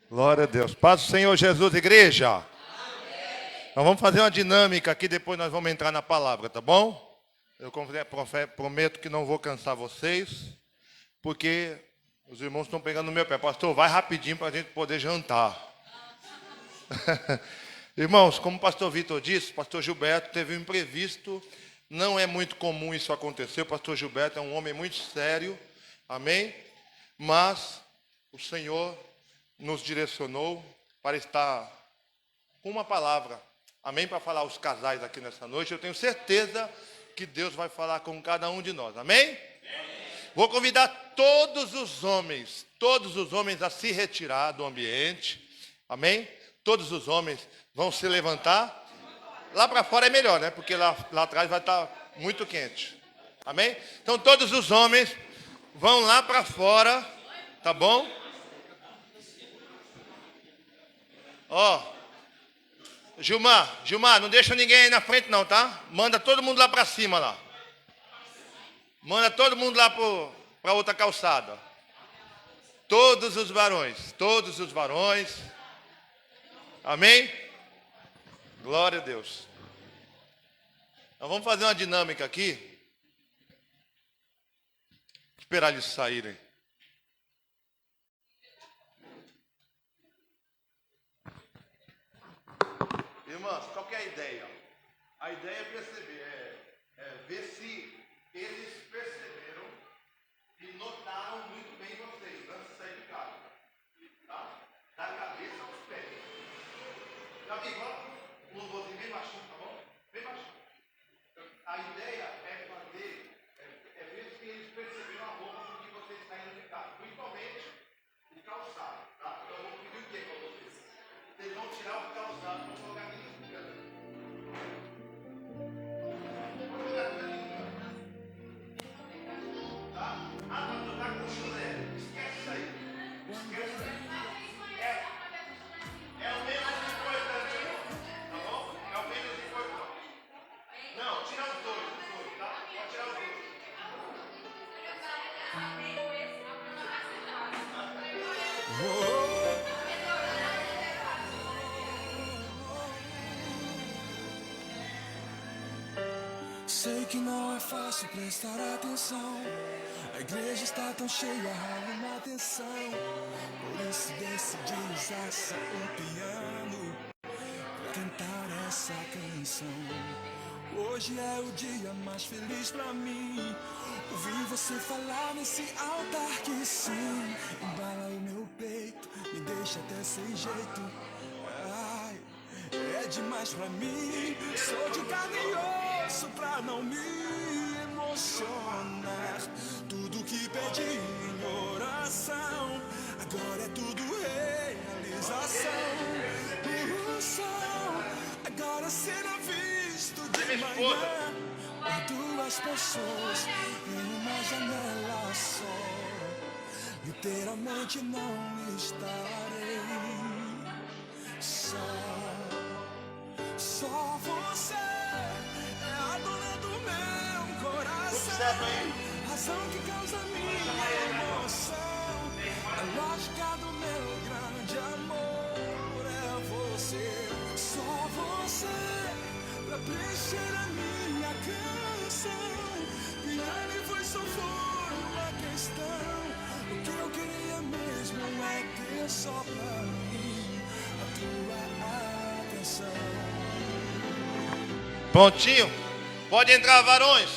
Glória a Deus. Paz do Senhor Jesus, igreja. Nós vamos fazer uma dinâmica aqui, depois nós vamos entrar na palavra, tá bom? Eu prometo que não vou cansar vocês, porque os irmãos estão pegando no meu pé. Pastor, vai rapidinho para a gente poder jantar. Irmãos, como o pastor Vitor disse, o pastor Gilberto teve um imprevisto. Não é muito comum isso acontecer. O pastor Gilberto é um homem muito sério. Amém? Mas o Senhor nos direcionou para estar com uma palavra. Amém? Para falar aos casais aqui nessa noite. Eu tenho certeza que Deus vai falar com cada um de nós. Amém? Vou convidar todos os homens a se retirar do ambiente. Amém? Todos os homens vão se levantar. Lá para fora é melhor, né? Porque lá atrás vai estar muito quente. Amém? Então todos os homens vão lá para fora, tá bom? Ó, Gilmar, não deixa ninguém aí na frente não, tá? Manda todo mundo lá para cima lá. Manda todo mundo lá para outra calçada. Todos os varões. Amém? Glória a Deus. Nós vamos fazer uma dinâmica aqui. Esperar eles saírem. Irmãs, qual que é a ideia? A ideia é perceber, ver se eles perceberam e notaram muito bem vocês antes de sair de casa. Tá? Da cabeça aos pés. Já vi igual um louvorzinho bem baixinho, tá bom? Bem baixinho. A ideia é fazer, ver se eles perceberam a roupa com que vocês saíram de casa. Principalmente o calçado. Tá? Então eu vou pedir o que para vocês? Vocês vão tirar o calçado para colocar aqui. Sei que não é fácil prestar atenção. A igreja está tão cheia, rola uma atenção. Por isso decidi usar só o piano pra cantar essa canção. Hoje é o dia mais feliz pra mim. Ouvir você falar nesse altar que sim, embala o meu peito, me deixa até sem jeito. Ai, é demais pra mim. Sou de carne e osso pra não me emocionar. Tudo que pedi em oração, agora é tudo realização. O sol agora será visto de manhã por duas pessoas em uma janela só. Literalmente não estarei só. Só você é a dona do meu coração, razão que causa minha emoção. A lógica do meu grande amor é você. Só você pra preencher a minha canção. Piano e voz só foi uma questão. O que eu queria mesmo é ter só pra mim a tua atenção. Prontinho? Pode entrar, varões.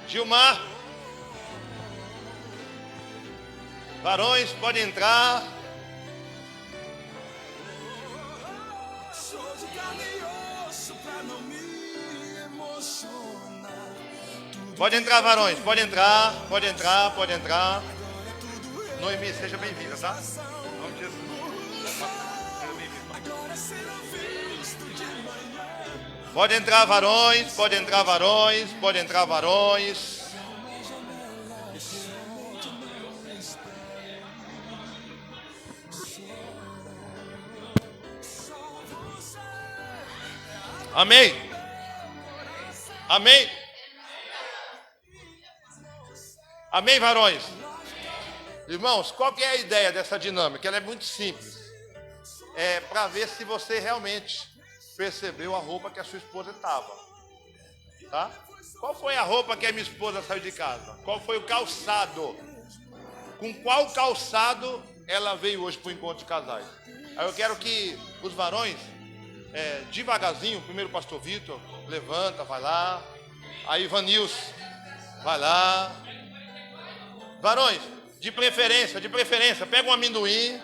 Gilmar. Varões, pode entrar. Sou de carne e osso pra não me emocionar. Pode entrar, varões. Pode entrar. Noemi, seja bem-vinda, tá? Em nome de Jesus. Seja bem-vinda. Agora será visto de manhã. Pode entrar, varões. Amém. Amém, varões. Irmãos, qual que é a ideia dessa dinâmica? Ela é muito simples. É para ver se você realmente percebeu a roupa que a sua esposa estava. Tá? Qual foi a roupa que a minha esposa saiu de casa? Qual foi o calçado? Com qual calçado ela veio hoje para o encontro de casais? Aí eu quero que os varões, devagarzinho, primeiro o pastor Vitor, levanta, vai lá. Aí Vanilson, vai lá. Varões, de preferência, pega um amendoim,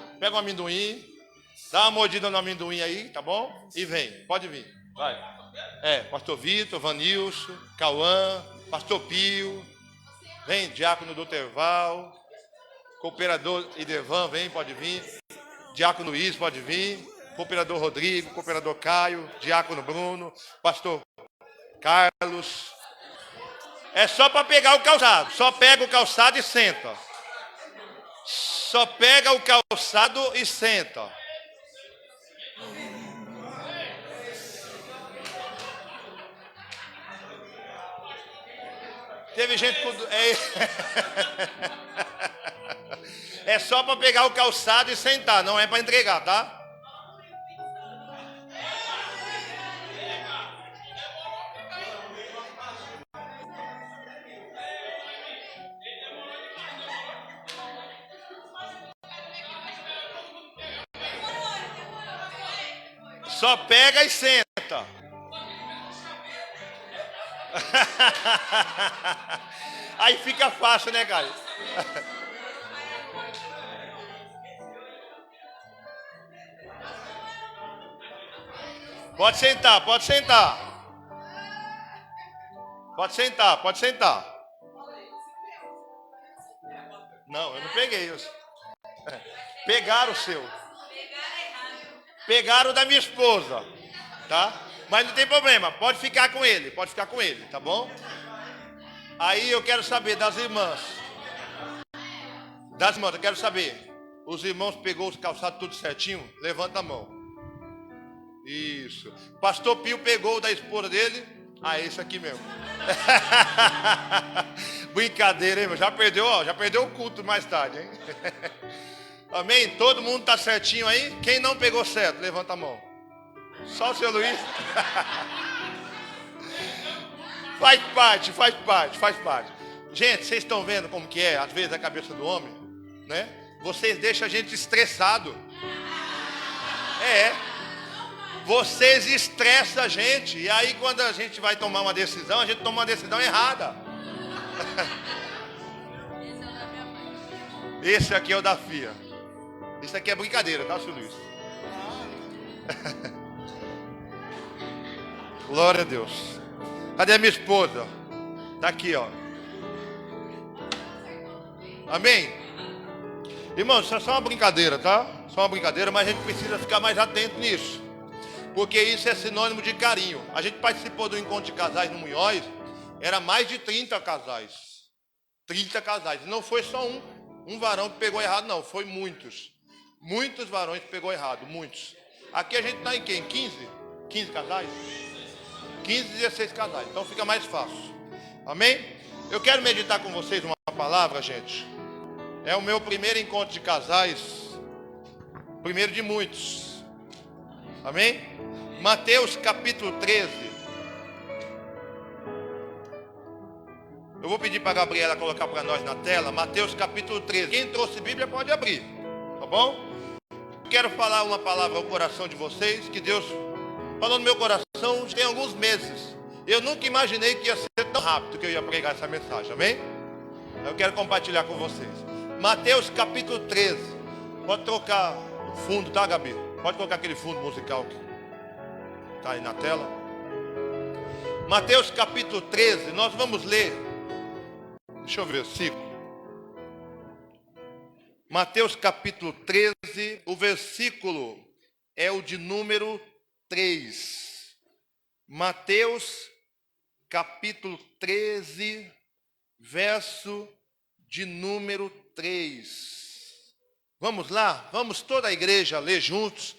dá uma mordida no amendoim aí, tá bom? E vem, pode vir, vai. Pastor Vitor, Vanilson, Cauã, pastor Pio, vem, diácono do Terval, cooperador Idevan, vem, pode vir, diácono Luiz, pode vir, cooperador Rodrigo, cooperador Caio, diácono Bruno, pastor Carlos. É só para pegar o calçado, só pega o calçado e senta. Só pega o calçado e senta. Teve gente com... É só para pegar o calçado e sentar, não é para entregar, tá? Só pega e senta. Aí fica fácil, né, Caio? Pode sentar, pode sentar. Pode sentar, pode sentar. Não, eu não peguei. Pegaram o seu. Pegaram o da minha esposa, tá? Mas não tem problema, pode ficar com ele, tá bom? Aí eu quero saber das irmãs. Eu quero saber. Os irmãos pegou os calçados tudo certinho? Levanta a mão. Isso. Pastor Pio pegou o da esposa dele? Ah, esse aqui mesmo. Brincadeira, hein, meu? Já perdeu o culto mais tarde, hein? Amém? Todo mundo está certinho aí? Quem não pegou certo, levanta a mão. Só o seu Luiz. Faz parte. Gente, vocês estão vendo como que é, às vezes, a cabeça do homem, né? Vocês deixam a gente estressado. Vocês estressam a gente. E aí, quando a gente vai tomar uma decisão, a gente toma uma decisão errada. Esse aqui é o da FIA. Isso aqui é brincadeira, tá, seu Luiz? Glória a Deus. Cadê a minha esposa? Tá aqui, ó. Amém? Irmãos, isso é só uma brincadeira, tá? Só uma brincadeira, mas a gente precisa ficar mais atento nisso. Porque isso é sinônimo de carinho. A gente participou do encontro de casais no Munhoz. Era mais de 30 casais. 30 casais. Não foi só um varão que pegou errado, não. Foi muitos. Muitos varões pegou errado, muitos. Aqui a gente está em quem? 15? 15 casais? 15, 16 casais. Então fica mais fácil. Amém? Eu quero meditar com vocês uma palavra, gente. É o meu primeiro encontro de casais. Primeiro de muitos. Amém? Mateus capítulo 13. Eu vou pedir para a Gabriela colocar para nós na tela. Mateus capítulo 13. Quem trouxe Bíblia pode abrir. Tá bom? Quero falar uma palavra ao coração de vocês, que Deus falou no meu coração tem alguns meses. Eu nunca imaginei que ia ser tão rápido que eu ia pregar essa mensagem, amém? Eu quero compartilhar com vocês. Mateus capítulo 13. Pode trocar o fundo, tá, Gabi? Pode colocar aquele fundo musical que está aí na tela. Mateus capítulo 13, nós vamos ler. Deixa eu ver o versículo. Mateus capítulo 13, o versículo é o de número 3. Mateus capítulo 13, verso de número 3. Vamos lá? Vamos toda a igreja ler juntos.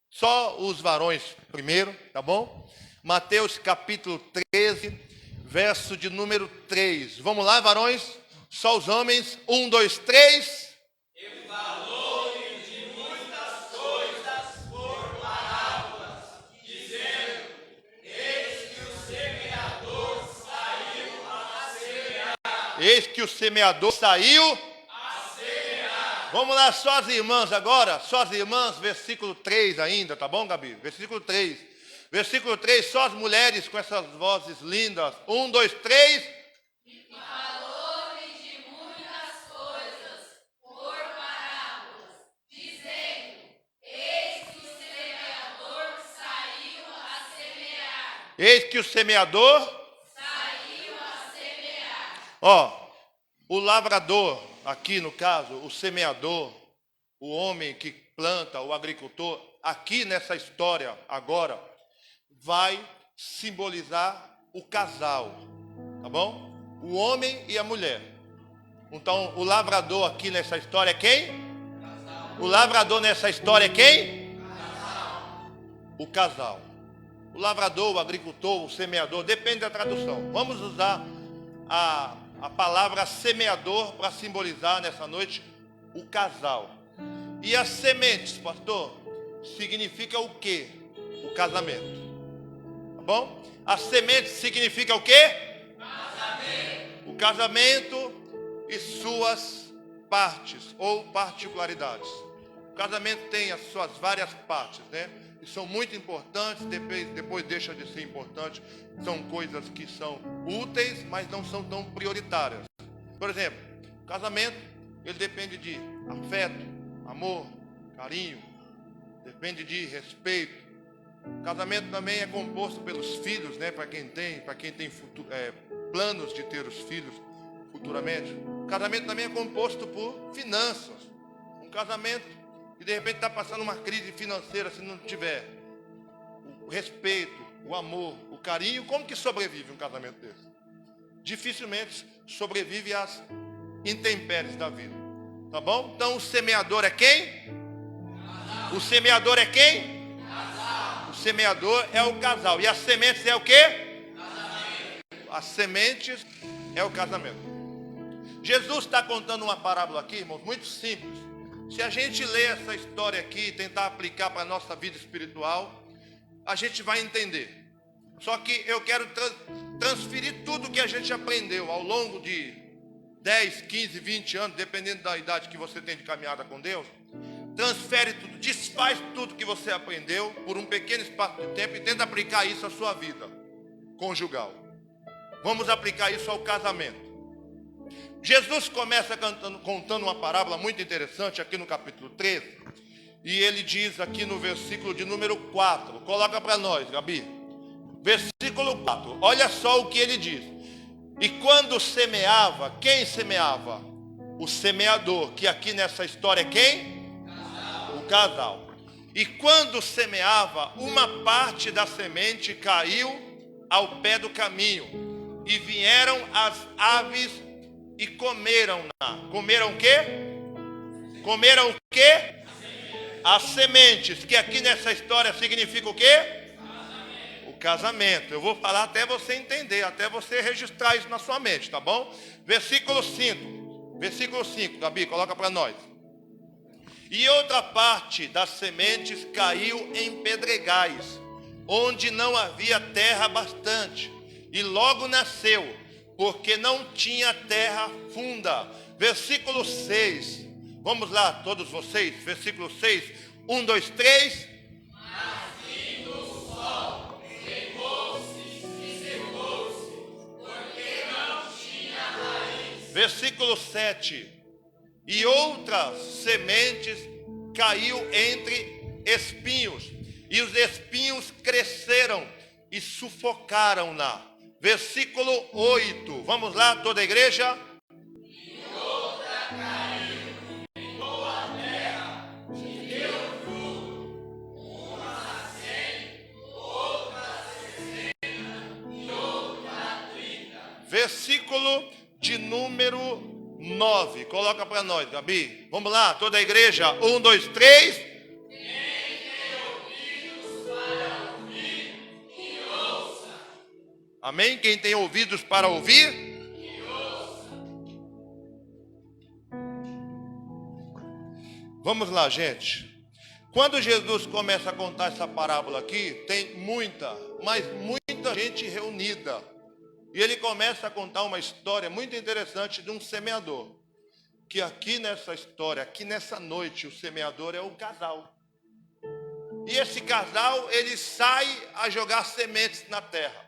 Só os varões primeiro, tá bom? Mateus capítulo 13, verso de número 3. Vamos lá, varões? Só os homens. 1, 2, 3. Eis que o semeador saiu a semear. Vamos lá, só as irmãs agora. Só as irmãs, versículo 3 ainda, tá bom, Gabi? Versículo 3. Versículo 3, só as mulheres com essas vozes lindas. 1, 2, 3. Eis que o semeador saiu a semear. Ó, o lavrador, aqui no caso, o semeador, o homem que planta, o agricultor, aqui nessa história agora, vai simbolizar o casal, tá bom? O homem e a mulher. Então, o lavrador aqui nessa história é quem? Casal. O lavrador nessa história é quem? Casal. O casal. O lavrador, o agricultor, o semeador, depende da tradução. Vamos usar a palavra semeador para simbolizar nessa noite o casal. E as sementes, pastor, significa o quê? O casamento. Tá bom? As sementes significa o quê? Casamento. O casamento e suas partes ou particularidades. O casamento tem as suas várias partes, né? E são muito importantes, depois deixa de ser importante. São coisas que são úteis, mas não são tão prioritárias. Por exemplo, o casamento, ele depende de afeto, amor, carinho, depende de respeito. O casamento também é composto pelos filhos, né? Para quem tem planos de ter os filhos futuramente. O casamento também é composto por finanças. Um casamento e de repente está passando uma crise financeira, se não tiver o respeito, o amor, o carinho, como que sobrevive um casamento desse? Dificilmente sobrevive às intempéries da vida. Tá bom? Então o semeador é quem? Casal. O semeador é quem? Casal. O semeador é o casal. E as sementes é o quê? Casamento. As sementes é o casamento. Jesus está contando uma parábola aqui, irmãos, muito simples. Se a gente ler essa história aqui e tentar aplicar para a nossa vida espiritual, a gente vai entender. Só que eu quero transferir tudo que a gente aprendeu ao longo de 10, 15, 20 anos, dependendo da idade que você tem de caminhada com Deus. Transfere tudo, desfaz tudo que você aprendeu por um pequeno espaço de tempo e tenta aplicar isso à sua vida conjugal. Vamos aplicar isso ao casamento. Jesus começa contando uma parábola muito interessante aqui no capítulo 13. E ele diz aqui no versículo de número 4. Coloca para nós, Gabi. Versículo 4. Olha só o que ele diz. E quando semeava, quem semeava? O semeador, que aqui nessa história é quem? Casal. O casal. E quando semeava, uma parte da semente caiu ao pé do caminho. E vieram as aves e comeram-na. Comeram o quê? Comeram o quê? As sementes, que aqui nessa história significa o quê? Casamento. O casamento. Eu vou falar até você entender, até você registrar isso na sua mente, tá bom? Versículo 5. Versículo 5, Gabi, coloca para nós. E outra parte das sementes caiu em pedregais, onde não havia terra bastante, e logo nasceu, porque não tinha terra funda. Versículo 6. Vamos lá, todos vocês. Versículo 6. 1, 2, 3. Mas vindo o sol, secou-se e secou-se, porque não tinha raiz. Versículo 7. E outras sementes caiu entre espinhos, e os espinhos cresceram e sufocaram-na. Versículo 8. Vamos lá, toda a igreja. E outra caiu em boa terra, e deu fruto, uma 100, outra 60 e outra 30. Versículo de número 9. Coloca para nós, Gabi. Vamos lá, toda a igreja. 1, 2, 3. Amém? Quem tem ouvidos para ouvir? Vamos lá, gente. Quando Jesus começa a contar essa parábola aqui, tem muita, mas muita gente reunida. E ele começa a contar uma história muito interessante de um semeador. Que aqui nessa história, aqui nessa noite, o semeador é o casal. E esse casal, ele sai a jogar sementes na terra.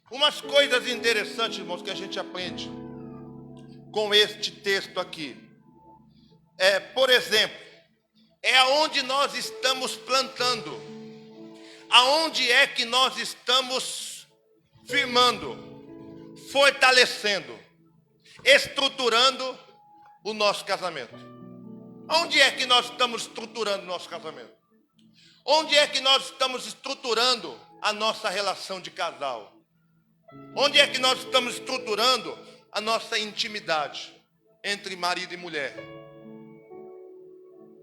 Umas coisas interessantes, irmãos, que a gente aprende com este texto aqui. Por exemplo, é aonde nós estamos plantando. Aonde é que nós estamos firmando, fortalecendo, estruturando o nosso casamento. Onde é que nós estamos estruturando o nosso casamento? Onde é que nós estamos estruturando a nossa relação de casal? Onde é que nós estamos estruturando a nossa intimidade entre marido e mulher?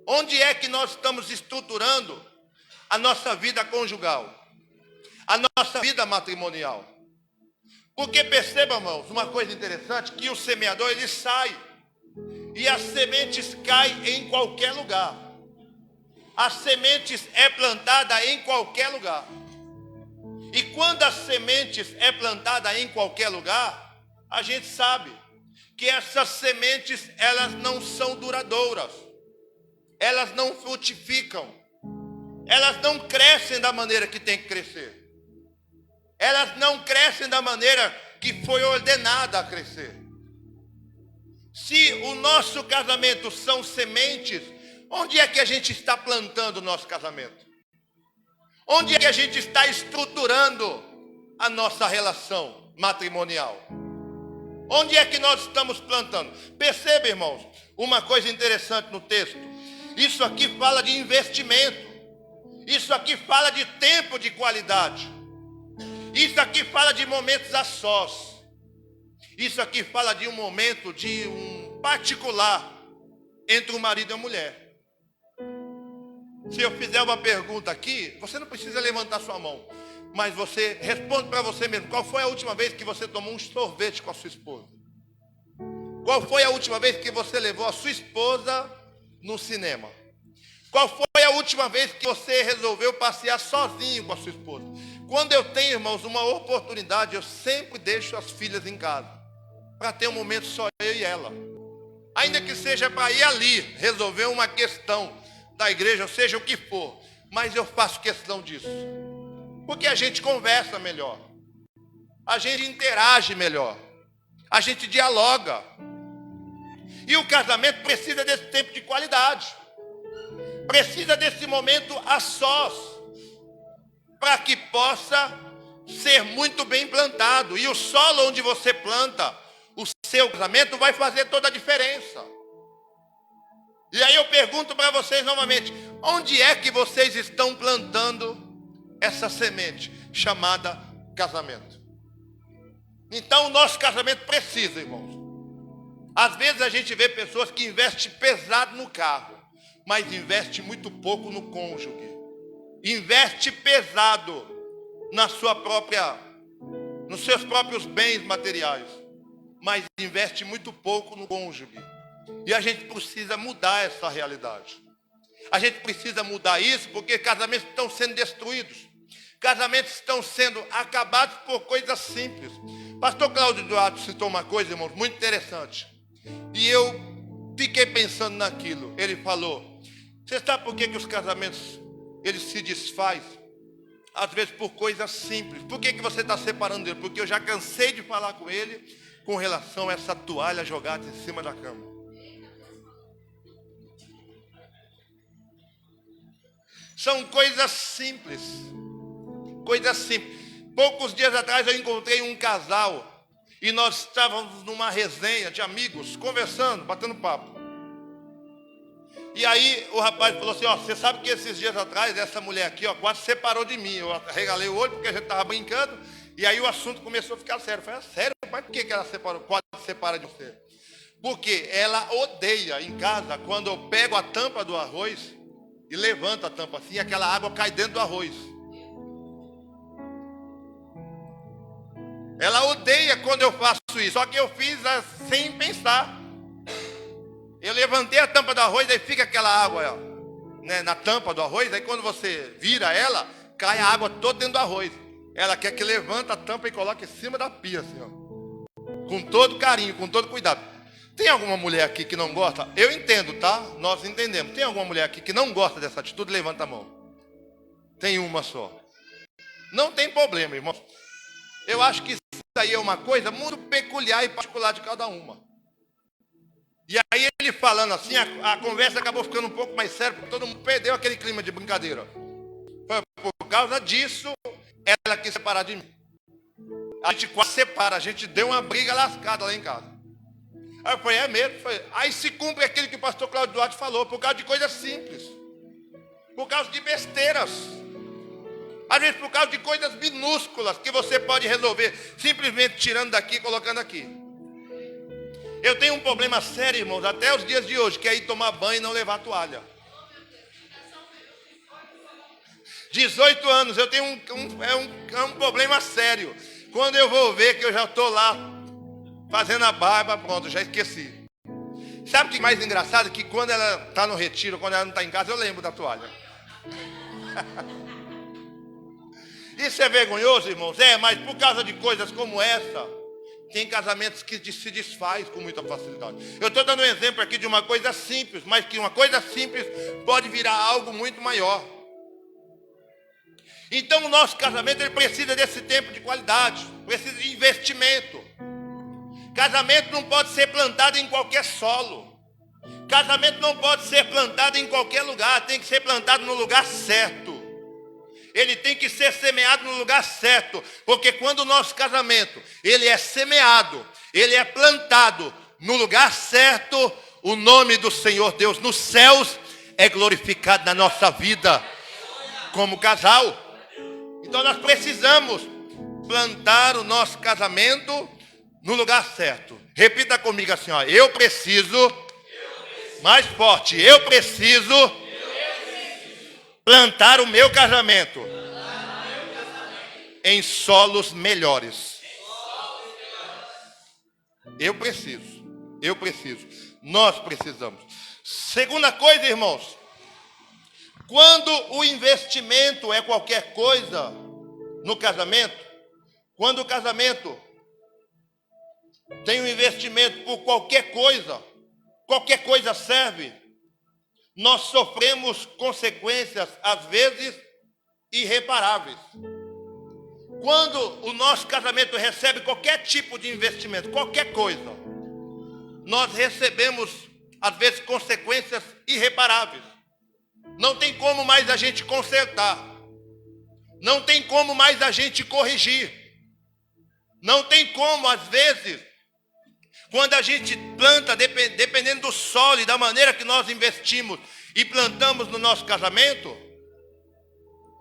Onde é que nós estamos estruturando a nossa vida conjugal? A nossa vida matrimonial? Porque perceba, irmãos, uma coisa interessante, que o semeador, ele sai e as sementes caem em qualquer lugar. As sementes é plantada em qualquer lugar. E quando as sementes é plantada em qualquer lugar, a gente sabe que essas sementes, elas não são duradouras. Elas não frutificam. Elas não crescem da maneira que tem que crescer. Elas não crescem da maneira que foi ordenada a crescer. Se o nosso casamento são sementes, onde é que a gente está plantando o nosso casamento? Onde é que a gente está estruturando a nossa relação matrimonial? Onde é que nós estamos plantando? Perceba, irmãos, uma coisa interessante no texto. Isso aqui fala de investimento. Isso aqui fala de tempo de qualidade. Isso aqui fala de momentos a sós. Isso aqui fala de um momento, de um particular entre o marido e a mulher. Se eu fizer uma pergunta aqui, você não precisa levantar sua mão, mas você responde para você mesmo. Qual foi a última vez que você tomou um sorvete com a sua esposa? Qual foi a última vez que você levou a sua esposa no cinema? Qual foi a última vez que você resolveu passear sozinho com a sua esposa? Quando eu tenho, irmãos, uma oportunidade, eu sempre deixo as filhas em casa, para ter um momento só eu e ela. Ainda que seja para ir ali, resolver uma questão da igreja, ou seja o que for. Mas eu faço questão disso. Porque a gente conversa melhor. A gente interage melhor. A gente dialoga. E o casamento precisa desse tempo de qualidade. Precisa desse momento a sós. Para que possa ser muito bem plantado. E o solo onde você planta o seu casamento vai fazer toda a diferença. E aí eu pergunto para vocês novamente, onde é que vocês estão plantando essa semente chamada casamento? Então o nosso casamento precisa, irmãos. Às vezes a gente vê pessoas que investem pesado no carro, mas investe muito pouco no cônjuge. Investe pesado nos seus próprios bens materiais, mas investe muito pouco no cônjuge. E a gente precisa mudar essa realidade. A gente precisa mudar isso, porque casamentos estão sendo destruídos. Casamentos estão sendo acabados por coisas simples. Pastor Cláudio Duarte citou uma coisa, irmãos, muito interessante. E eu fiquei pensando naquilo. Ele falou, você sabe por que os casamentos eles se desfazem? Às vezes por coisas simples. Por que você está separando dele? Porque eu já cansei de falar com ele com relação a essa toalha jogada em cima da cama. São coisas simples. Coisas simples. Poucos dias atrás eu encontrei um casal e nós estávamos numa resenha de amigos, conversando, batendo papo. E aí o rapaz falou assim, você sabe que esses dias atrás essa mulher aqui, quase separou de mim. Eu regalei o olho porque a gente estava brincando. E aí o assunto começou a ficar sério. Eu falei, sério, pai, por que ela separou, quase separa de você? Porque ela odeia em casa quando eu pego a tampa do arroz e levanto a tampa assim, aquela água cai dentro do arroz. Ela odeia quando eu faço isso. Só que eu fiz sem pensar. Eu levantei a tampa do arroz, aí fica aquela água, né, na tampa do arroz. Aí quando você vira ela, cai a água toda dentro do arroz. Ela quer que levanta a tampa e coloque em cima da pia, assim, ó. Com todo carinho, com todo cuidado. Tem alguma mulher aqui que não gosta? Eu entendo, tá? Nós entendemos. Tem alguma mulher aqui que não gosta dessa atitude? Levanta a mão. Tem uma só. Não tem problema, irmão. Eu acho que isso aí é uma coisa muito peculiar e particular de cada uma. E aí ele falando assim, a conversa acabou ficando um pouco mais séria, porque todo mundo perdeu aquele clima de brincadeira. Por causa disso, ela quis separar de mim. A gente quase separa, a gente deu uma briga lascada lá em casa. Aí eu falei, é mesmo? Aí se cumpre aquilo que o pastor Cláudio Duarte falou, por causa de coisas simples. Por causa de besteiras. Às vezes por causa de coisas minúsculas que você pode resolver, simplesmente tirando daqui e colocando aqui. Eu tenho um problema sério, irmãos, até os dias de hoje, que é ir tomar banho e não levar toalha. 18 anos, eu tenho um problema sério. Quando eu vou ver que eu já estou lá fazendo a barba, pronto, já esqueci. Sabe o que é mais engraçado? Que quando ela está no retiro, quando ela não está em casa, eu lembro da toalha. Isso é vergonhoso, irmãos? É, mas por causa de coisas como essa, tem casamentos que se desfaz com muita facilidade. Eu estou dando um exemplo aqui de uma coisa simples, mas que uma coisa simples pode virar algo muito maior. Então o nosso casamento ele precisa desse tempo de qualidade, precisa de investimento. Casamento não pode ser plantado em qualquer solo. Casamento não pode ser plantado em qualquer lugar, tem que ser plantado no lugar certo. Ele tem que ser semeado no lugar certo, porque quando o nosso casamento, ele é semeado, ele é plantado no lugar certo, o nome do Senhor Deus nos céus é glorificado na nossa vida como casal. Então nós precisamos plantar o nosso casamento no lugar certo. Repita comigo assim, ó, eu preciso, mais forte, eu preciso plantar o meu casamento em solos melhores. Eu preciso, nós precisamos. Segunda coisa, irmãos, quando o investimento é qualquer coisa no casamento, quando o casamento tem um investimento por qualquer coisa serve, nós sofremos consequências, às vezes, irreparáveis. Quando o nosso casamento recebe qualquer tipo de investimento, qualquer coisa, nós recebemos, às vezes, consequências irreparáveis. Não tem como mais a gente consertar. Não tem como mais a gente corrigir. Não tem como, às vezes, quando a gente planta, dependendo do solo e da maneira que nós investimos e plantamos no nosso casamento,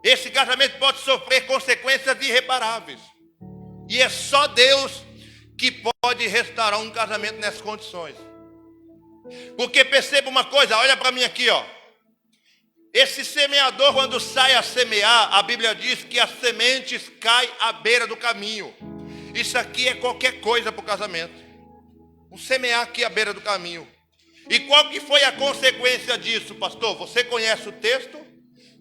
esse casamento pode sofrer consequências irreparáveis. E é só Deus que pode restaurar um casamento nessas condições. Porque perceba uma coisa, olha para mim aqui, ó. Esse semeador, quando sai a semear, a Bíblia diz que as sementes caem à beira do caminho. Isso aqui é qualquer coisa para o casamento. Um semear aqui à beira do caminho. E qual que foi a consequência disso, pastor? Você conhece o texto?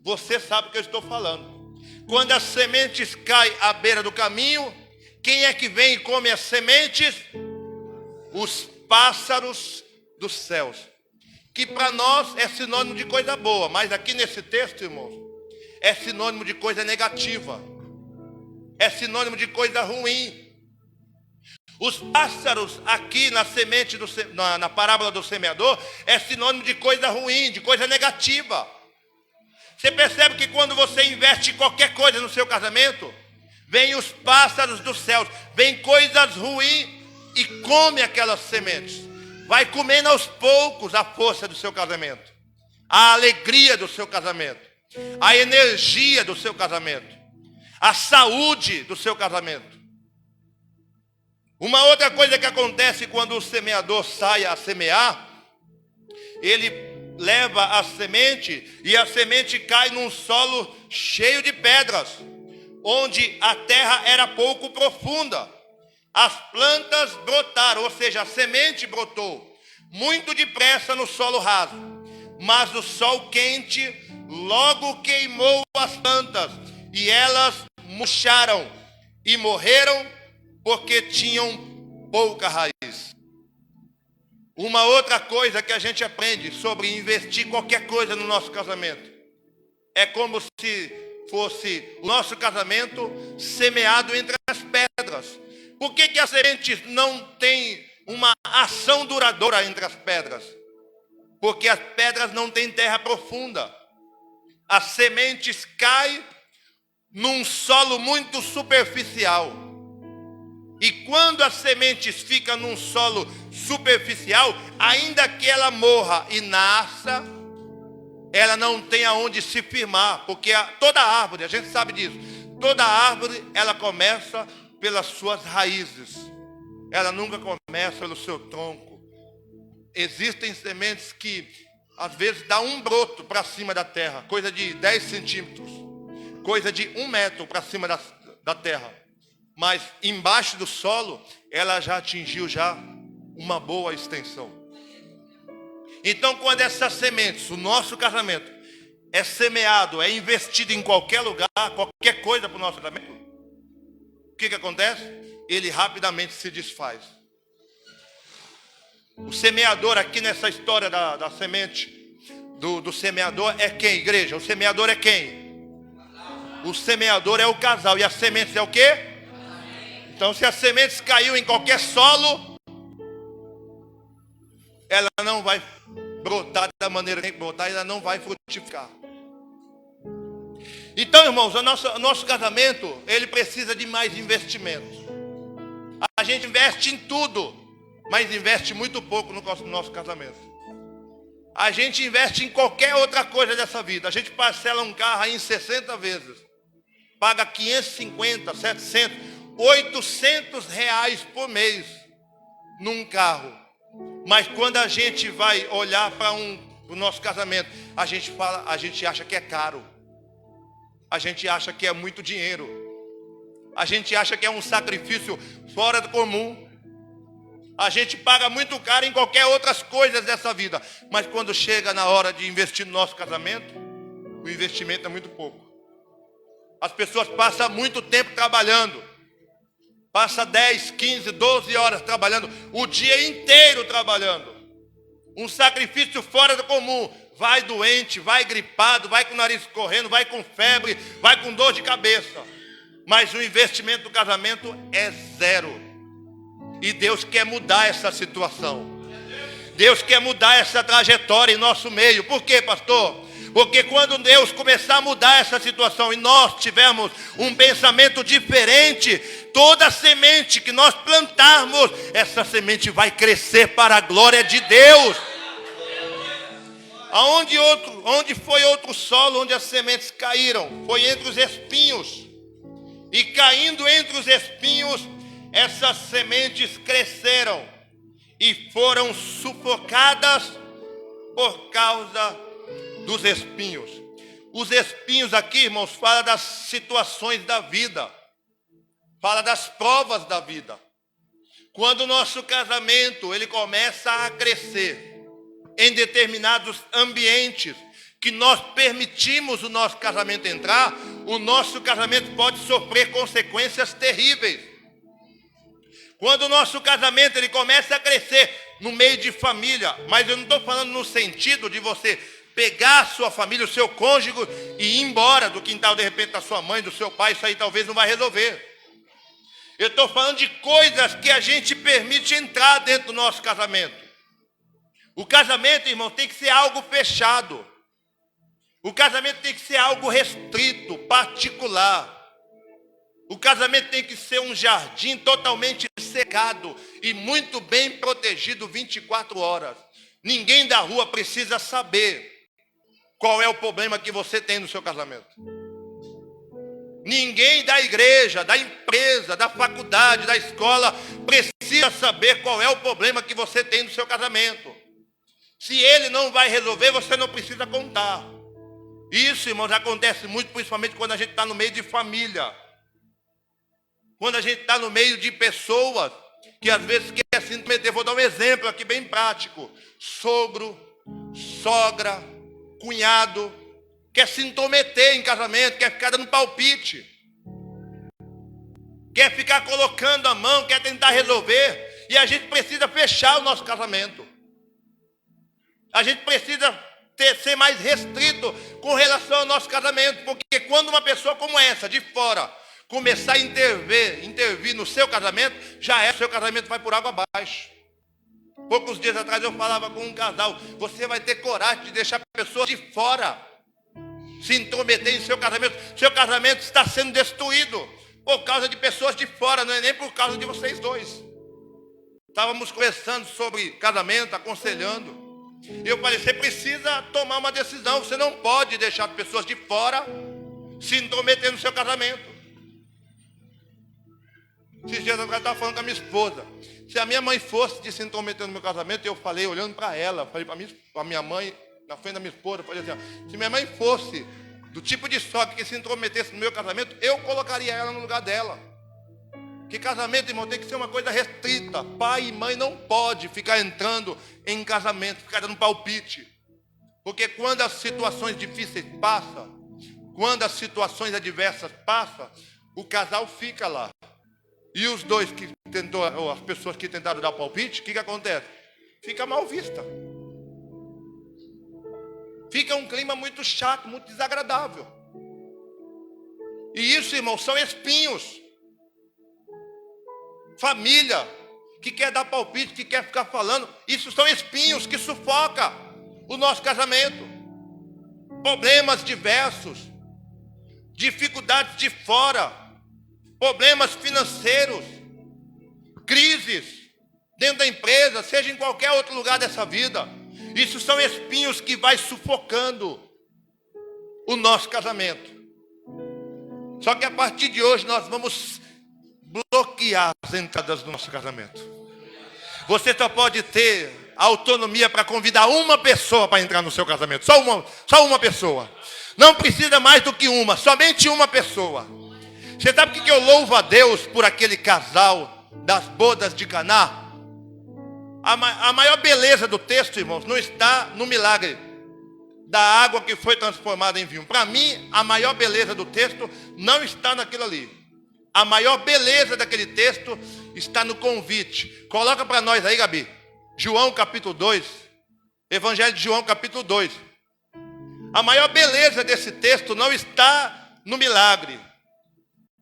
Você sabe o que eu estou falando. Quando as sementes caem à beira do caminho, quem é que vem e come as sementes? Os pássaros dos céus. Que para nós é sinônimo de coisa boa, mas aqui nesse texto, irmãos, é sinônimo de coisa negativa. É sinônimo de coisa ruim. Os pássaros aqui na semente, na parábola do semeador, é sinônimo de coisa ruim, de coisa negativa. Você percebe que quando você investe em qualquer coisa no seu casamento, vem os pássaros dos céus, vem coisas ruins e come aquelas sementes. Vai comendo aos poucos a força do seu casamento, a alegria do seu casamento, a energia do seu casamento, a saúde do seu casamento. Uma outra coisa que acontece quando o semeador sai a semear, ele leva a semente e a semente cai num solo cheio de pedras, onde a terra era pouco profunda. As plantas brotaram, ou seja, a semente brotou muito depressa no solo raso, mas o sol quente logo queimou as plantas e elas murcharam e morreram porque tinham pouca raiz. Uma outra coisa que a gente aprende sobre investir qualquer coisa no nosso casamento é como se fosse o nosso casamento semeado entre as pedras. Por que as sementes não têm uma ação duradoura entre as pedras? Porque as pedras não têm terra profunda. As sementes caem num solo muito superficial. E quando as sementes ficam num solo superficial, ainda que ela morra e nasça, ela não tem aonde se firmar, porque toda árvore, a gente sabe disso, toda árvore ela começa pelas suas raízes, ela nunca começa pelo seu tronco. Existem sementes que às vezes dá um broto para cima da terra, coisa de 10 centímetros, coisa de 1 metro para cima da terra, mas embaixo do solo ela já atingiu uma boa extensão. Então, quando essas sementes, o nosso casamento, é semeado, é investido em qualquer lugar, qualquer coisa para o nosso casamento, o que acontece? Ele rapidamente se desfaz. O semeador aqui nessa história da semente, do semeador é quem, igreja? O semeador é quem? O semeador é o casal. E as sementes é o quê? Então, se as sementes caiu em qualquer solo, ela não vai brotar da maneira que tem que brotar, ela não vai frutificar. Então, irmãos, o nosso casamento, ele precisa de mais investimento. A gente investe em tudo, mas investe muito pouco no nosso casamento. A gente investe em qualquer outra coisa dessa vida. A gente parcela um carro aí em 60 vezes. Paga 550, 700, 800 reais por mês num carro. Mas quando a gente vai olhar para o nosso casamento, a gente acha que é caro. A gente acha que é muito dinheiro. A gente acha que é um sacrifício fora do comum. A gente paga muito caro em qualquer outras coisas dessa vida. Mas quando chega na hora de investir no nosso casamento, o investimento é muito pouco. As pessoas passam muito tempo trabalhando. Passa 10, 15, 12 horas trabalhando. O dia inteiro trabalhando. Um sacrifício fora do comum. Vai doente, vai gripado, vai com o nariz correndo, vai com febre, vai com dor de cabeça. Mas o investimento do casamento é zero. E Deus quer mudar essa situação. Deus quer mudar essa trajetória em nosso meio. Por quê, pastor? Porque quando Deus começar a mudar essa situação e nós tivermos um pensamento diferente, toda semente que nós plantarmos, essa semente vai crescer para a glória de Deus. Onde foi outro solo onde as sementes caíram? Foi entre os espinhos. E caindo entre os espinhos, essas sementes cresceram e foram sufocadas por causa dos espinhos. Os espinhos aqui, irmãos, fala das situações da vida. Fala das provas da vida. Quando o nosso casamento, ele começa a crescer em determinados ambientes que nós permitimos o nosso casamento entrar, o nosso casamento pode sofrer consequências terríveis. Quando o nosso casamento ele começa a crescer no meio de família, mas eu não estou falando no sentido de você pegar a sua família, o seu cônjuge e ir embora do quintal de repente da sua mãe, do seu pai, isso aí talvez não vai resolver. Eu estou falando de coisas que a gente permite entrar dentro do nosso casamento. O casamento, irmão, tem que ser algo fechado. O casamento tem que ser algo restrito, particular. O casamento tem que ser um jardim totalmente secado e muito bem protegido 24 horas. Ninguém da rua precisa saber qual é o problema que você tem no seu casamento. Ninguém da igreja, da empresa, da faculdade, da escola precisa saber qual é o problema que você tem no seu casamento. Se ele não vai resolver, você não precisa contar. Isso, irmãos, acontece muito, principalmente quando a gente está no meio de família. Quando a gente está no meio de pessoas que às vezes quer se intrometer. Vou dar um exemplo aqui bem prático. Sogro, sogra, cunhado, quer se intrometer em casamento, quer ficar dando palpite. quer ficar colocando a mão, quer tentar resolver. E a gente precisa fechar o nosso casamento. A gente precisa ser mais restrito com relação ao nosso casamento. Porque quando uma pessoa como essa, de fora, começar a intervir no seu casamento, já é, seu casamento vai por água abaixo. Poucos dias atrás eu falava com um casal, você vai ter coragem de deixar pessoas de fora se intrometer em seu casamento está sendo destruído por causa de pessoas de fora, não é nem por causa de vocês dois. Estávamos conversando sobre casamento, aconselhando. Eu falei, você precisa tomar uma decisão, você não pode deixar pessoas de fora se intrometer no seu casamento. Esses dias atrás eu estava falando com a minha esposa. Se a minha mãe fosse se intrometer no meu casamento, eu falei, olhando para ela, falei para minha mãe, na frente da minha esposa, eu falei assim, ó, se minha mãe fosse do tipo de sogra que se intrometesse no meu casamento, eu colocaria ela no lugar dela. Que casamento, irmão, tem que ser uma coisa restrita. Pai e mãe não pode ficar entrando em casamento, ficar dando palpite. Porque quando as situações difíceis passam, quando as situações adversas passam, o casal fica lá. E os dois que tentou, ou as pessoas que tentaram dar palpite, o que acontece? Fica mal vista. Fica um clima muito chato, muito desagradável. E isso, irmão, são espinhos. Família que quer dar palpite, que quer ficar falando, isso são espinhos que sufocam o nosso casamento. Problemas diversos, dificuldades de fora, problemas financeiros, crises dentro da empresa, seja em qualquer outro lugar dessa vida. Isso são espinhos que vai sufocando o nosso casamento. Só que a partir de hoje nós vamos bloquear as entradas do nosso casamento. Você só pode ter autonomia para convidar uma pessoa para entrar no seu casamento. Só uma pessoa. Não precisa mais do que uma, somente uma pessoa. Você sabe o que eu louvo a Deus por aquele casal das bodas de Caná? A maior beleza do texto, irmãos, não está no milagre da água que foi transformada em vinho. Para mim, a maior beleza do texto não está naquilo ali. A maior beleza daquele texto está no convite. Coloca para nós aí, Gabi. João capítulo 2. Evangelho de João capítulo 2. A maior beleza desse texto não está no milagre,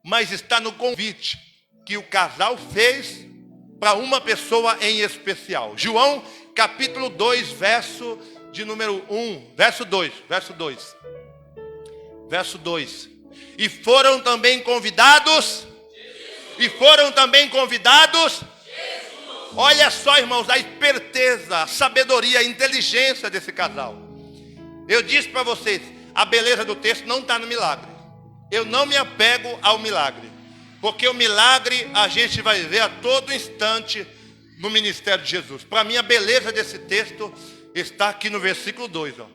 mas está no convite que o casal fez para uma pessoa em especial. João capítulo 2, verso de número 1, verso 2. E foram também convidados. Olha só, irmãos, a esperteza, a sabedoria, a inteligência desse casal. Eu disse para vocês, a beleza do texto não está no milagre. Eu não me apego ao milagre, porque o milagre a gente vai ver a todo instante no ministério de Jesus. Para mim, a beleza desse texto está aqui no versículo 2, ó,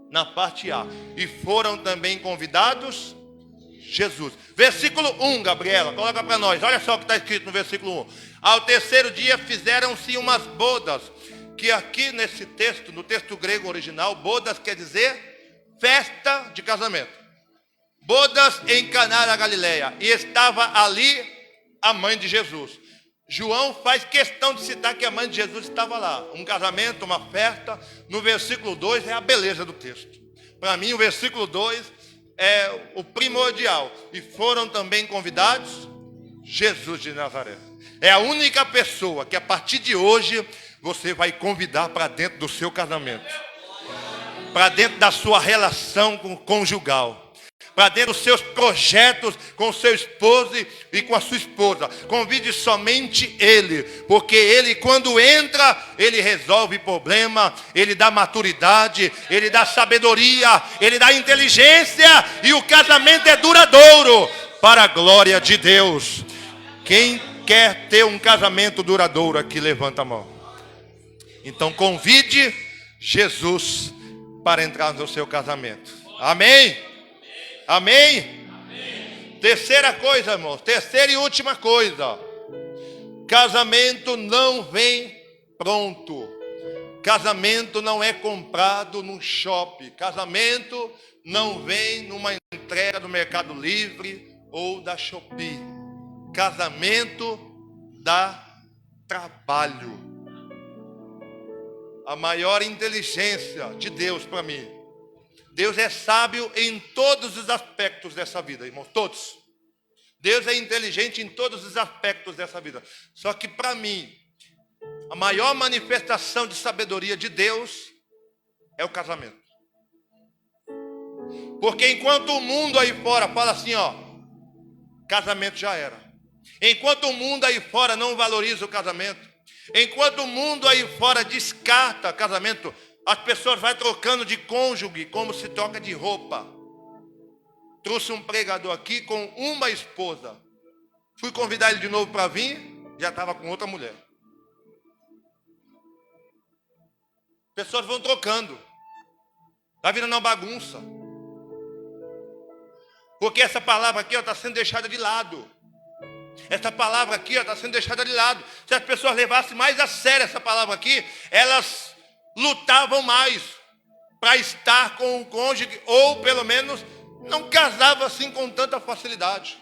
na parte A. E foram também convidados Jesus. Versículo 1, Gabriela, coloca para nós. Olha só o que está escrito no versículo 1. Ao terceiro dia fizeram-se umas bodas. Que aqui nesse texto, no texto grego original, bodas quer dizer festa de casamento. Bodas em Caná da Galileia. E estava ali a mãe de Jesus. João faz questão de citar que a mãe de Jesus estava lá. Um casamento, uma festa. No versículo 2 é a beleza do texto. Para mim o versículo 2 é o primordial. E foram também convidados Jesus de Nazaré. É a única pessoa que a partir de hoje você vai convidar para dentro do seu casamento, para dentro da sua relação conjugal, para dentro dos seus projetos com o seu esposo e com a sua esposa. Convide somente ele, porque ele, quando entra, ele resolve problema, ele dá maturidade, ele dá sabedoria, ele dá inteligência, e o casamento é duradouro para a glória de Deus. Quem quer ter um casamento duradouro aqui, levanta a mão. Então convide Jesus para entrar no seu casamento. Amém? Amém? Amém. Terceira coisa, irmãos. Terceira e última coisa. Casamento não vem pronto. Casamento não é comprado num shopping. Casamento não vem numa entrega do Mercado Livre ou da Shopee. Casamento dá trabalho. A maior inteligência de Deus para mim. Deus é sábio em todos os aspectos dessa vida, irmãos, todos. Deus é inteligente em todos os aspectos dessa vida. Só que para mim, a maior manifestação de sabedoria de Deus é o casamento. Porque enquanto o mundo aí fora fala assim, ó, casamento já era. Enquanto o mundo aí fora não valoriza o casamento, enquanto o mundo aí fora descarta casamento, as pessoas vão trocando de cônjuge como se troca de roupa. Trouxe um pregador aqui com uma esposa. Fui convidar ele de novo para vir, já estava com outra mulher. Pessoas vão trocando. Está virando uma bagunça. Porque essa palavra aqui está sendo deixada de lado. Essa palavra aqui está sendo deixada de lado. Se as pessoas levassem mais a sério essa palavra aqui, elas lutavam mais para estar com o cônjuge, ou pelo menos não casavam assim com tanta facilidade.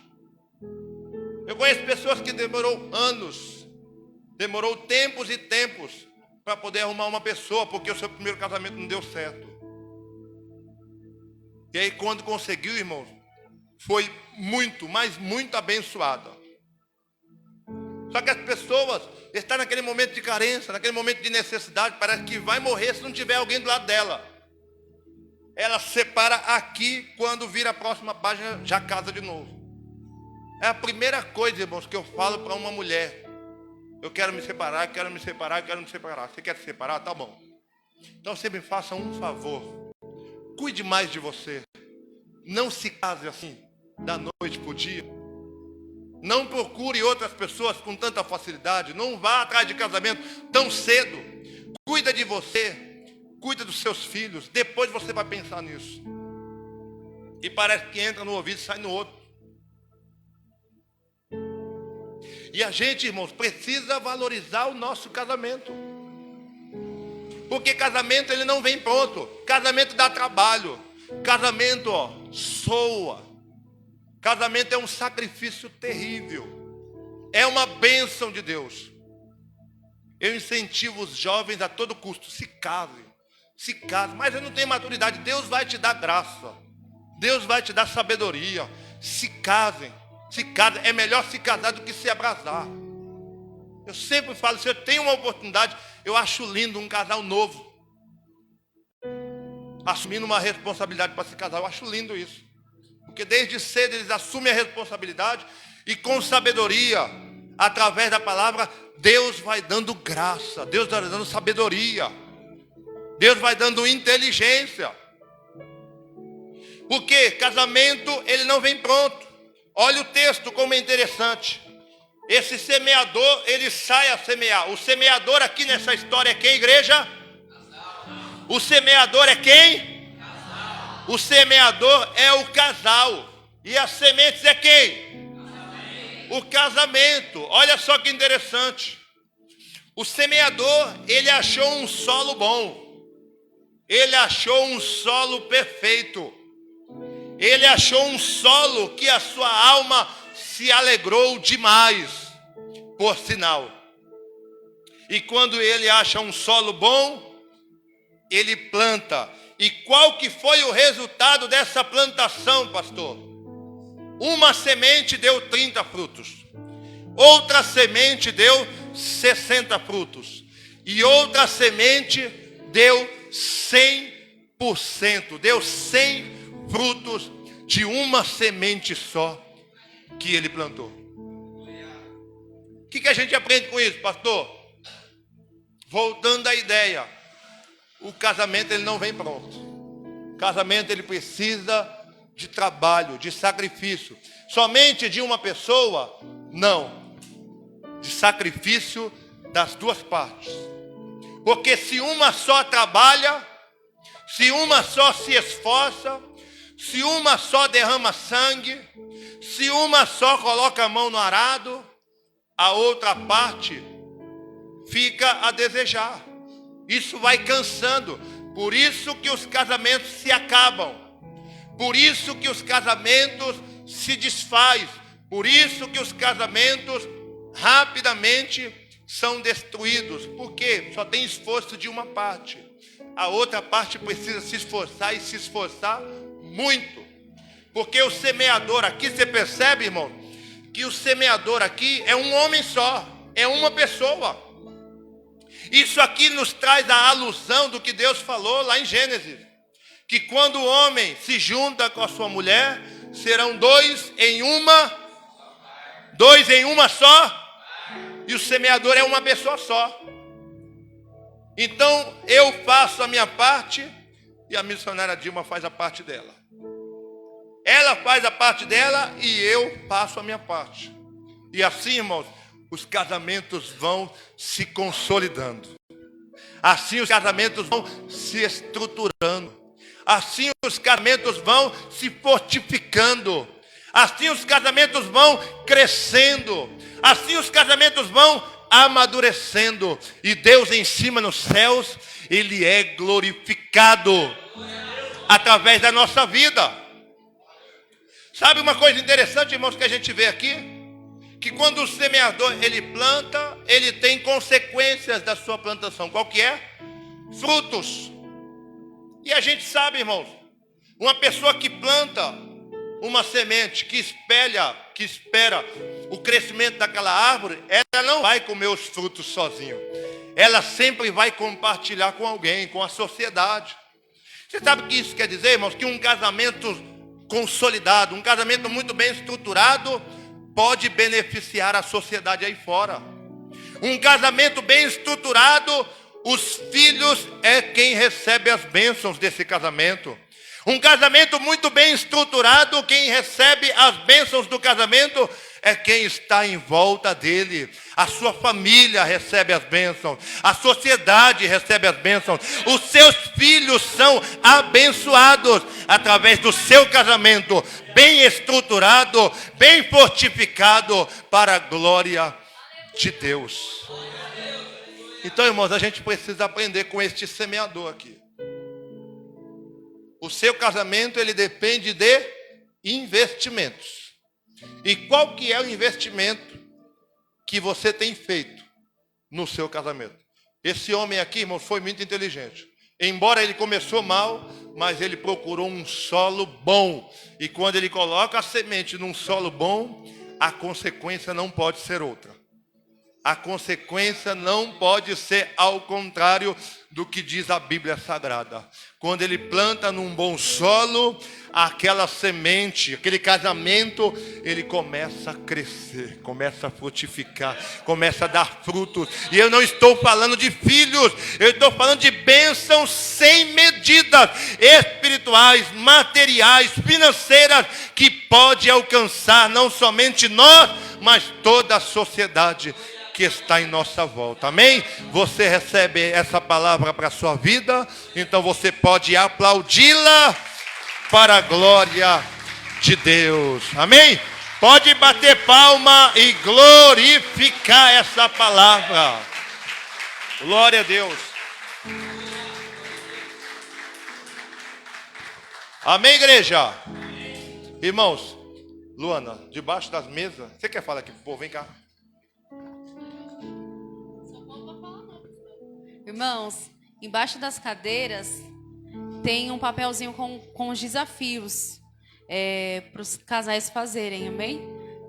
Eu conheço pessoas que demorou anos, demorou tempos e tempos para poder arrumar uma pessoa, porque o seu primeiro casamento não deu certo. E aí quando conseguiu, irmãos, foi muito, mas muito abençoada. Só que as pessoas estão naquele momento de carência, naquele momento de necessidade, parece que vai morrer se não tiver alguém do lado dela. Ela separa aqui, quando vira a próxima página, já casa de novo. É a primeira coisa, irmãos, que eu falo para uma mulher. Eu quero me separar, quero me separar, quero me separar. Você quer se separar? Tá bom. Então você me faça um favor. Cuide mais de você. Não se case assim, da noite para o dia. Não procure outras pessoas com tanta facilidade. Não vá atrás de casamento tão cedo. Cuida de você. Cuida dos seus filhos. Depois você vai pensar nisso. E parece que entra no ouvido e sai no outro. E a gente, irmãos, precisa valorizar o nosso casamento. Porque casamento ele não vem pronto. Casamento dá trabalho. Casamento, ó, soa. Casamento é um sacrifício terrível. É uma bênção de Deus. Eu incentivo os jovens a todo custo. Se casem. Se casem. Mas eu não tenho maturidade. Deus vai te dar graça. Deus vai te dar sabedoria. Se casem. Se casem. É melhor se casar do que se abrasar. Eu sempre falo, se eu tenho uma oportunidade, eu acho lindo um casal novo. Assumindo uma responsabilidade para se casar. Eu acho lindo isso. Porque desde cedo eles assumem a responsabilidade e com sabedoria, através da palavra, Deus vai dando graça, Deus vai dando sabedoria, Deus vai dando inteligência. Porque casamento, ele não vem pronto. Olha o texto como é interessante. Esse semeador, ele sai a semear. O semeador aqui nessa história é quem, igreja? O semeador é quem? O semeador é o casal. E as sementes é quem? O casamento. Olha só que interessante. O semeador, ele achou um solo bom. Ele achou um solo perfeito. Ele achou um solo que a sua alma se alegrou demais. Por sinal. E quando ele acha um solo bom, ele planta. E qual que foi o resultado dessa plantação, pastor? Uma semente deu 30 frutos. Outra semente deu 60 frutos. E outra semente deu 100%. Deu 100 frutos de uma semente só que ele plantou. O que a gente aprende com isso, pastor? Voltando à ideia. O casamento ele não vem pronto. O casamento ele precisa de trabalho, de sacrifício. Somente de uma pessoa? Não. De sacrifício das duas partes. Porque se uma só trabalha, se uma só se esforça, se uma só derrama sangue, se uma só coloca a mão no arado, a outra parte fica a desejar. Isso vai cansando. Por isso que os casamentos se acabam. Por isso que os casamentos se desfazem. Por isso que os casamentos rapidamente são destruídos, porque só tem esforço de uma parte. A outra parte precisa se esforçar e se esforçar muito. Porque o semeador aqui, você percebe, irmão, que o semeador aqui é um homem só, é uma pessoa. Isso aqui nos traz a alusão do que Deus falou lá em Gênesis, que quando o homem se junta com a sua mulher, serão dois em uma só, e o semeador é uma pessoa só. Então eu faço a minha parte e a missionária Dilma faz a parte dela. Ela faz a parte dela e eu faço a minha parte. E assim, irmãos, os casamentos vão se consolidando. Assim os casamentos vão se estruturando. Assim os casamentos vão se fortificando. Assim os casamentos vão crescendo. Assim os casamentos vão amadurecendo. E Deus em cima nos céus, Ele é glorificado através da nossa vida. Sabe uma coisa interessante, irmãos, que a gente vê aqui? Que quando o semeador, ele planta, ele tem consequências da sua plantação. Qual que é? Frutos. E a gente sabe, irmãos, uma pessoa que planta uma semente, que espera o crescimento daquela árvore, ela não vai comer os frutos sozinho. Ela sempre vai compartilhar com alguém, com a sociedade. Você sabe o que isso quer dizer, irmãos? Que um casamento consolidado, um casamento muito bem estruturado, pode beneficiar a sociedade aí fora. Um casamento bem estruturado, os filhos é quem recebe as bênçãos desse casamento. Um casamento muito bem estruturado, quem recebe as bênçãos do casamento é quem está em volta dele. A sua família recebe as bênçãos, a sociedade recebe as bênçãos, os seus filhos são abençoados através do seu casamento bem estruturado, bem fortificado para a glória de Deus. Então, irmãos, a gente precisa aprender com este semeador aqui. O seu casamento, ele depende de investimentos. E qual que é o investimento que você tem feito no seu casamento? Esse homem aqui, irmãos, foi muito inteligente. Embora ele começou mal, mas ele procurou um solo bom. E quando ele coloca a semente num solo bom, a consequência não pode ser outra. A consequência não pode ser ao contrário do que diz a Bíblia Sagrada. Quando ele planta num bom solo, aquela semente, aquele casamento, ele começa a crescer, começa a frutificar, começa a dar frutos. E eu não estou falando de filhos, eu estou falando de bênçãos sem medidas, espirituais, materiais, financeiras, que pode alcançar não somente nós, mas toda a sociedade que está em nossa volta. Amém? Você recebe essa palavra para a sua vida, então você pode aplaudi-la para a glória de Deus. Amém? Pode bater palma e glorificar essa palavra. Glória a Deus. Amém, igreja? Irmãos, Luana, debaixo das mesas, você quer falar aqui pro povo? Vem cá. Irmãos, embaixo das cadeiras tem um papelzinho com os desafios para os casais fazerem, amém?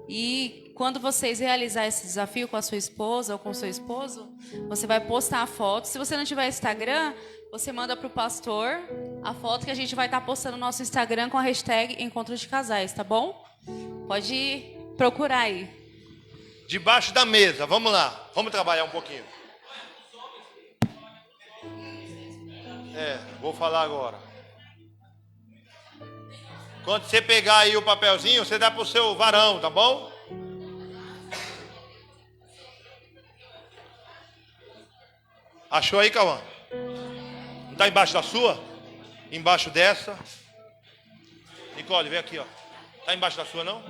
E quando vocês realizarem esse desafio com a sua esposa ou com o seu esposo, você vai postar a foto. Se você não tiver Instagram, você manda para o pastor a foto que a gente vai estar postando no nosso Instagram com a hashtag Encontro de Casais, tá bom? Pode procurar aí. Debaixo da mesa, vamos lá, vamos trabalhar um pouquinho. Vou falar agora. Quando você pegar aí o papelzinho, você dá para o seu varão, tá bom? Achou aí, Cauã? Não está embaixo da sua? Embaixo dessa? Nicole, vem aqui, ó. Está embaixo da sua, não?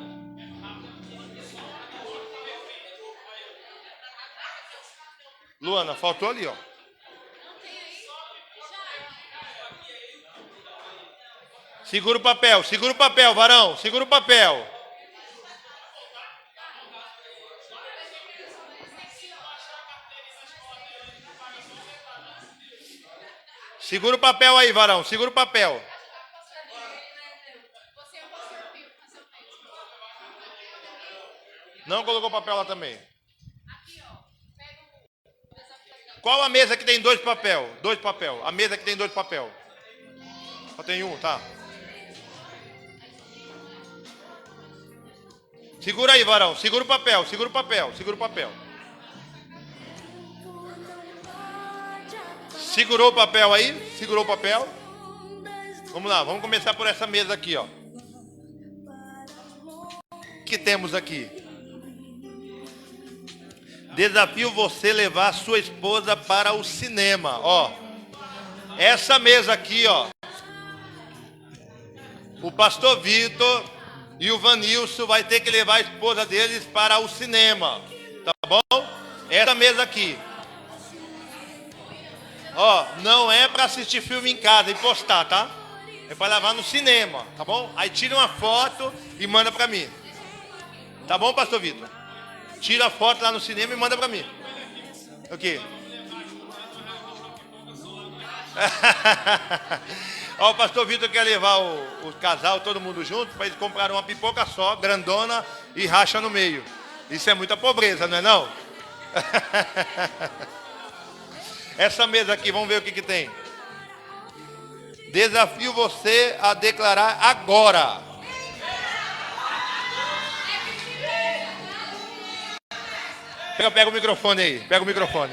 Luana, faltou ali, ó. Segura o papel, varão, segura o papel. Segura o papel aí, varão. Segura o papel. Não colocou papel lá também. Qual a mesa que tem 2 papel? 2 papel. A mesa que tem 2 papel. Só tem um, tá? Segura aí, varão. Segura o papel, segura o papel, segura o papel. Segurou o papel aí? Segurou o papel? Vamos lá, vamos começar por essa mesa aqui, ó. O que temos aqui? Desafio você levar a sua esposa para o cinema, ó. Essa mesa aqui, ó. O pastor Vitor e o Vanilson vai ter que levar a esposa deles para o cinema, tá bom? Essa mesa aqui. Ó, não é para assistir filme em casa e postar, tá? É para levar no cinema, tá bom? Aí tira uma foto e manda para mim. Tá bom, pastor Vitor? Tira a foto lá no cinema e manda para mim. O quê? Ó, o pastor Vitor quer levar o casal, todo mundo junto, para eles comprarem uma pipoca só, grandona, e racha no meio. Isso é muita pobreza, não é não? Essa mesa aqui, vamos ver o que tem. Desafio você a declarar agora. Pega o microfone aí, pega o microfone.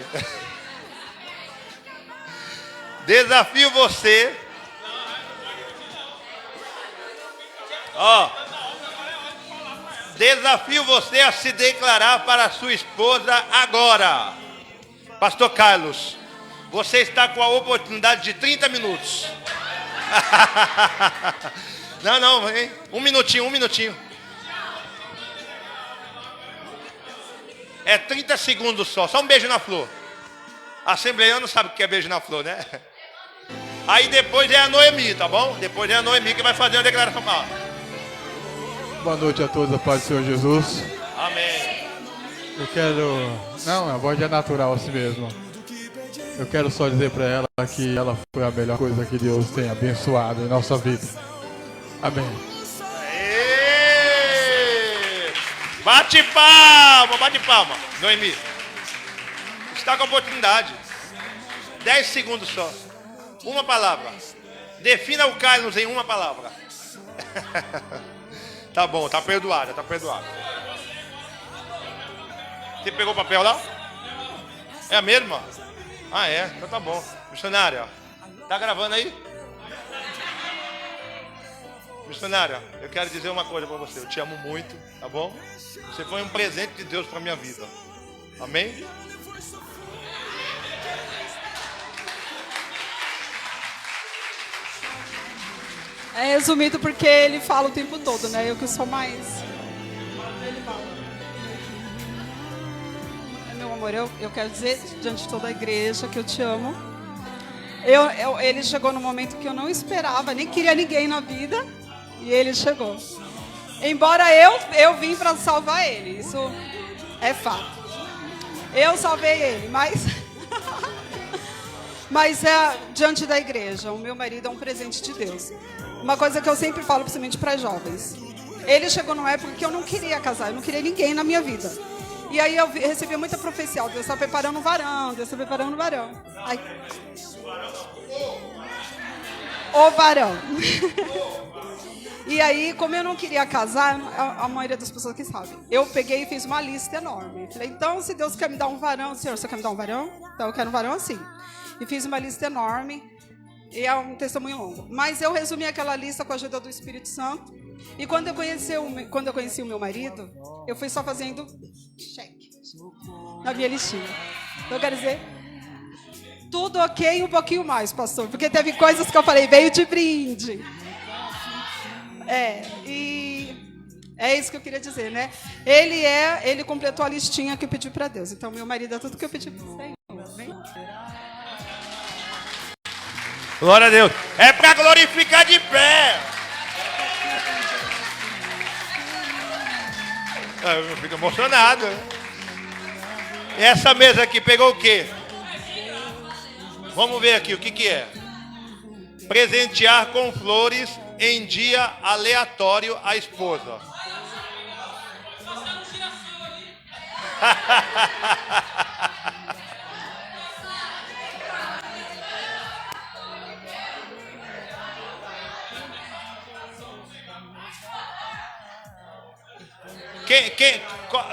Desafio você. Ó. Desafio você a se declarar para a sua esposa agora. Pastor Carlos, você está com a oportunidade de 30 minutos. Não, hein? Um minutinho. É 30 segundos só um beijo na flor. Assembleiano sabe o que é beijo na flor, né? Aí depois é a Noemi, tá bom? Depois é a Noemi que vai fazer uma declaração. Boa noite a todos, a paz do Senhor Jesus. Amém. Eu quero... Não, a voz é natural assim mesmo. Eu quero só dizer para ela que ela foi a melhor coisa que Deus tem abençoado em nossa vida. Amém. Aê! Bate palma. Noemi, está com a oportunidade. 10 segundos só. Uma palavra. Defina o Carlos em uma palavra. Tá bom, tá perdoada. Você pegou o papel lá? É a mesma? Ah, é? Então tá bom. Missionária, tá gravando aí? Missionária, eu quero dizer uma coisa pra você. Eu te amo muito, tá bom? Você foi um presente de Deus pra minha vida. Amém? É resumido porque ele fala o tempo todo, né? Eu que sou mais... Ele fala. Meu amor, eu quero dizer diante de toda a igreja que eu te amo. Ele chegou no momento que eu não esperava, nem queria ninguém na vida. E ele chegou. Embora eu vim para salvar ele. Isso é fato. Eu salvei ele, mas... Mas é diante da igreja. O meu marido é um presente de Deus. Uma coisa que eu sempre falo, principalmente para jovens. Ele chegou numa época que eu não queria casar, eu não queria ninguém na minha vida. E aí eu recebia muita profecia, Deus está preparando um varão, Deus está preparando um varão. Aí... O varão. E aí, como eu não queria casar, a maioria das pessoas que sabem, eu peguei e fiz uma lista enorme. Falei, então, se Deus quer me dar um varão, Senhor, você quer me dar um varão? Então eu quero um varão assim. E fiz uma lista enorme. E é um testemunho longo. Mas eu resumi aquela lista com a ajuda do Espírito Santo. E quando eu conheci o meu marido, eu fui só fazendo cheque na minha listinha. Então, eu quero dizer, tudo ok e um pouquinho mais, pastor. Porque teve coisas que eu falei, veio de brinde. E é isso que eu queria dizer, né? Ele completou a listinha que eu pedi para Deus. Então, meu marido é tudo que eu pedi para o Senhor. Vem. Glória a Deus. É para glorificar de pé. Eu fico emocionado. Essa mesa aqui pegou o quê? Vamos ver aqui o que é. presentear com flores em dia aleatório a esposa.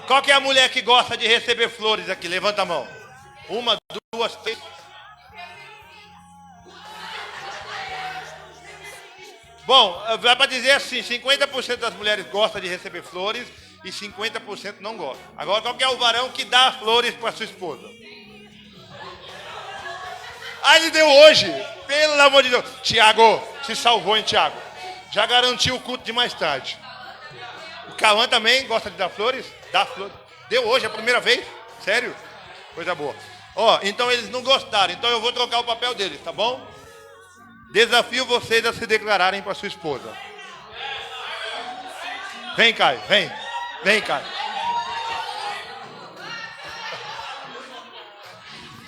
Qual que é a mulher que gosta de receber flores aqui? Levanta a mão. Uma, duas, três. Bom, vai para dizer assim, 50% das mulheres gostam de receber flores e 50% não gostam. Agora, qual que é o varão que dá flores para sua esposa? Ah, ele deu hoje. Pelo amor de Deus. Tiago, se salvou, hein, Tiago? Já garantiu o culto de mais tarde. O Cauã também gosta de dar flores? Dá flores. Deu hoje, é a primeira vez? Sério? Coisa boa. Ó, então eles não gostaram. Então eu vou trocar o papel deles, tá bom? Desafio vocês a se declararem para sua esposa. Vem, Caio, vem. Vem, Caio.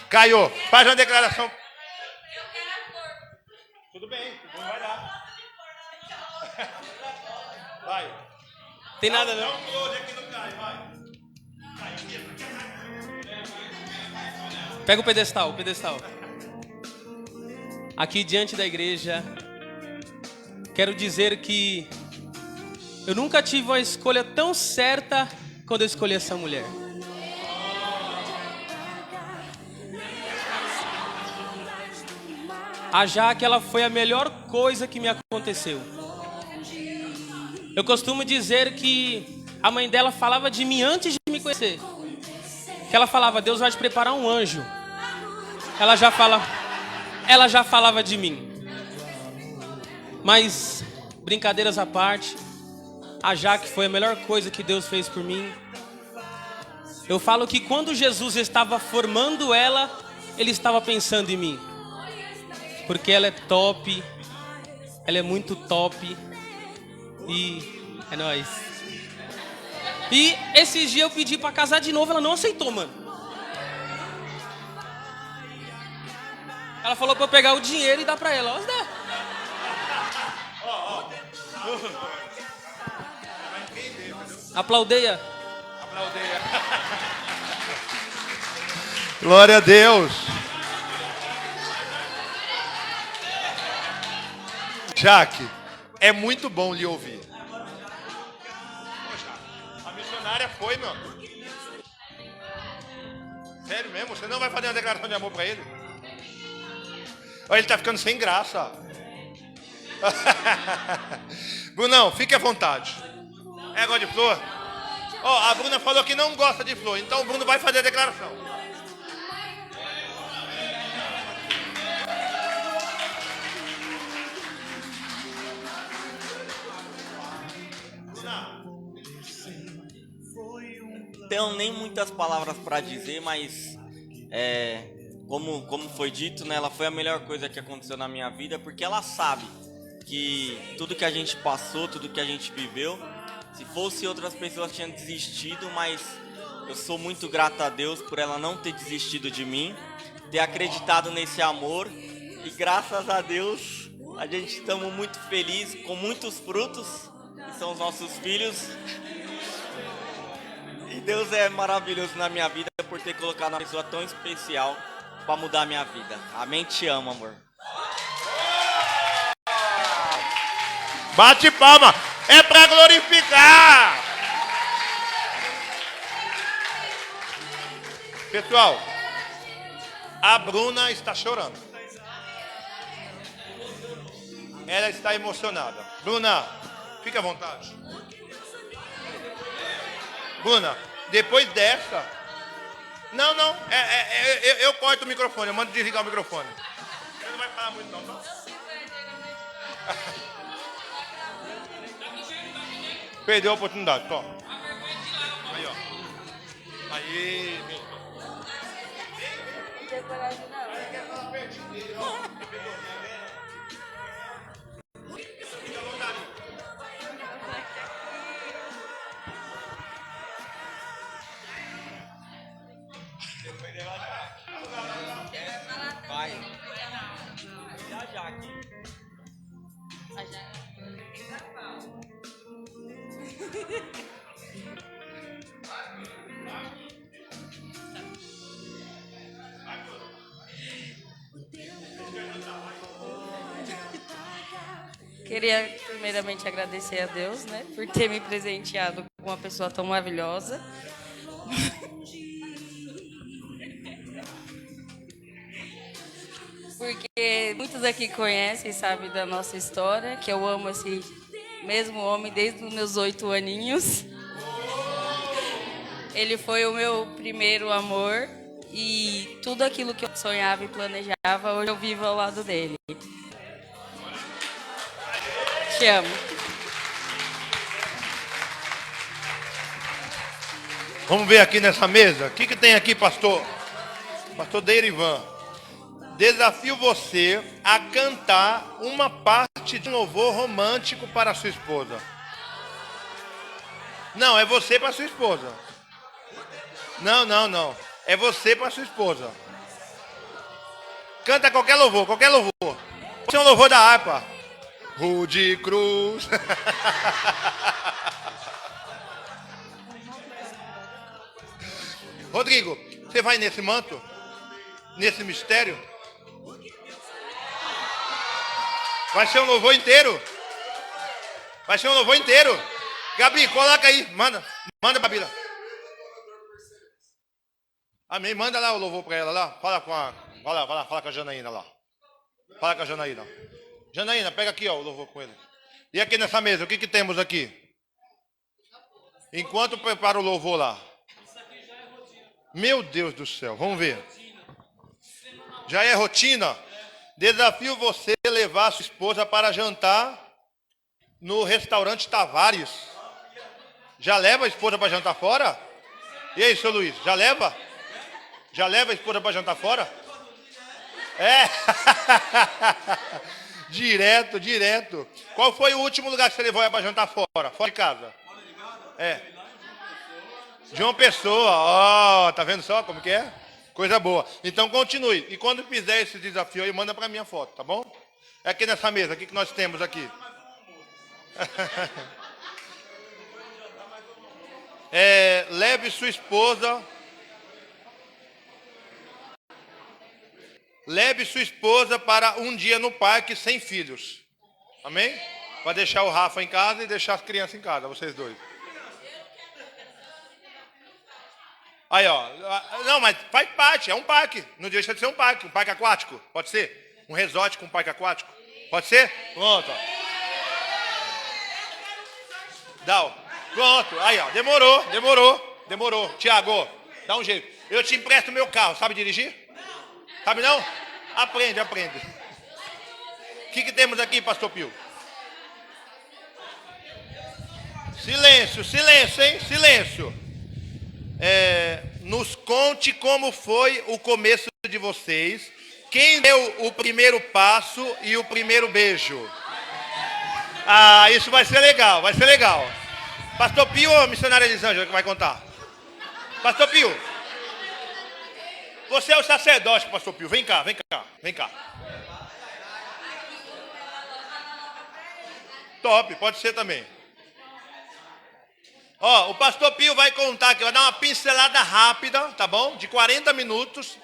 Caio, faz uma declaração. Tudo bem, vai dar. Vai. Tem nada não. Dá um close aqui no Caio, vai. Pega o pedestal, Aqui diante da igreja, quero dizer que eu nunca tive uma escolha tão certa quando eu escolhi essa mulher. A Jaque, ela foi a melhor coisa que me aconteceu. Eu costumo dizer que a mãe dela falava de mim antes de me conhecer. Que ela falava, Deus vai te preparar um anjo. Ela já falava de mim. Mas, brincadeiras à parte, a Jaque foi a melhor coisa que Deus fez por mim. Eu falo que quando Jesus estava formando ela, Ele estava pensando em mim. Porque ela é top, ela é muito top. E é nóis. E esses dias eu pedi pra casar de novo, ela não aceitou, mano. Ela falou pra eu pegar o dinheiro e dar pra ela. Ó, Zé. Aplaudeia. Glória a Deus. Jaque, é muito bom lhe ouvir. A missionária foi, meu. Sério mesmo? Você não vai fazer uma declaração de amor pra ele? Olha, ele tá ficando sem graça. Brunão, fique à vontade. É gosta de flor? Ó, a Bruna falou que não gosta de flor, então o Bruno vai fazer a declaração. Tenho nem muitas palavras para dizer, mas como foi dito, né, ela foi a melhor coisa que aconteceu na minha vida, porque ela sabe que tudo que a gente passou, tudo que a gente viveu, se fosse outras pessoas tinham desistido, mas eu sou muito grato a Deus por ela não ter desistido de mim, ter acreditado nesse amor, e graças a Deus a gente estamos muito felizes, com muitos frutos, que são os nossos filhos. E Deus é maravilhoso na minha vida por ter colocado uma pessoa tão especial para mudar a minha vida. Amém? Te amo, amor. Bate palma. É para glorificar. Pessoal, a Bruna está chorando. Ela está emocionada. Bruna, fica à vontade. Bruna, depois dessa... Não, eu corto o microfone, eu mando desligar o microfone. Você não vai falar muito não, tá? Perdeu a oportunidade, toma. Aí, ó. Aí, Vai. Já aqui. Queria primeiramente agradecer a Deus, né, por ter me presenteado com uma pessoa tão maravilhosa. Porque muitos aqui conhecem, sabem da nossa história, que eu amo esse mesmo homem desde os meus 8 aninhos. Ele foi o meu primeiro amor e tudo aquilo que eu sonhava e planejava, hoje eu vivo ao lado dele. Te amo. Vamos ver aqui nessa mesa. O que tem aqui, pastor? Pastor Deirivan. Desafio você a cantar uma parte de um louvor romântico para a sua esposa. Não, é você para a sua esposa. Não. É você para a sua esposa. Canta qualquer louvor, qualquer louvor. Pode ser um louvor da harpa. Rude Cruz. Rodrigo, você vai nesse manto? Nesse mistério? Vai ser um louvor inteiro? Vai ser um louvor inteiro? Gabi, coloca aí. Manda, Babila. Amém. Manda lá o louvor para ela lá. Fala com a Janaína lá. Fala com a Janaína. Janaína, pega aqui, ó, o louvor com ele. E aqui nessa mesa, o que temos aqui? Enquanto prepara o louvor lá. Meu Deus do céu, vamos ver. Já é rotina? Desafio você levar a sua esposa para jantar no restaurante Tavares. Já leva a esposa para jantar fora? E aí, seu Luiz, já leva? Já leva a esposa para jantar fora? É. Direto. Qual foi o último lugar que você levou ela para jantar fora? Fora de casa? É. João Pessoa. Ó, tá vendo só como que é? Coisa boa. Então continue. E quando fizer esse desafio aí, manda para minha foto, tá bom? É aqui nessa mesa, o que nós temos aqui? Leve sua esposa. Leve sua esposa para um dia no parque sem filhos. Amém? Para deixar o Rafa em casa e deixar as crianças em casa, vocês dois. Aí, ó. Não, mas faz parte, é um parque. Não deixa de ser um parque aquático. Pode ser? Um resort com um parque aquático. Pode ser? Pronto. Dá, pronto. Aí, ó. Demorou. Tiago, dá um jeito. Eu te empresto meu carro. Sabe dirigir? Sabe não? Aprende. O que temos aqui, pastor Pio? Silêncio, hein? Silêncio. Nos conte como foi o começo de vocês. Quem deu o primeiro passo e o primeiro beijo? Ah, isso vai ser legal. Pastor Pio ou missionária Elisângela que vai contar? Pastor Pio. Você é o sacerdote, pastor Pio. Vem cá. Top, pode ser também. Ó, o pastor Pio vai contar aqui, vai dar uma pincelada rápida, tá bom? De 40 minutos.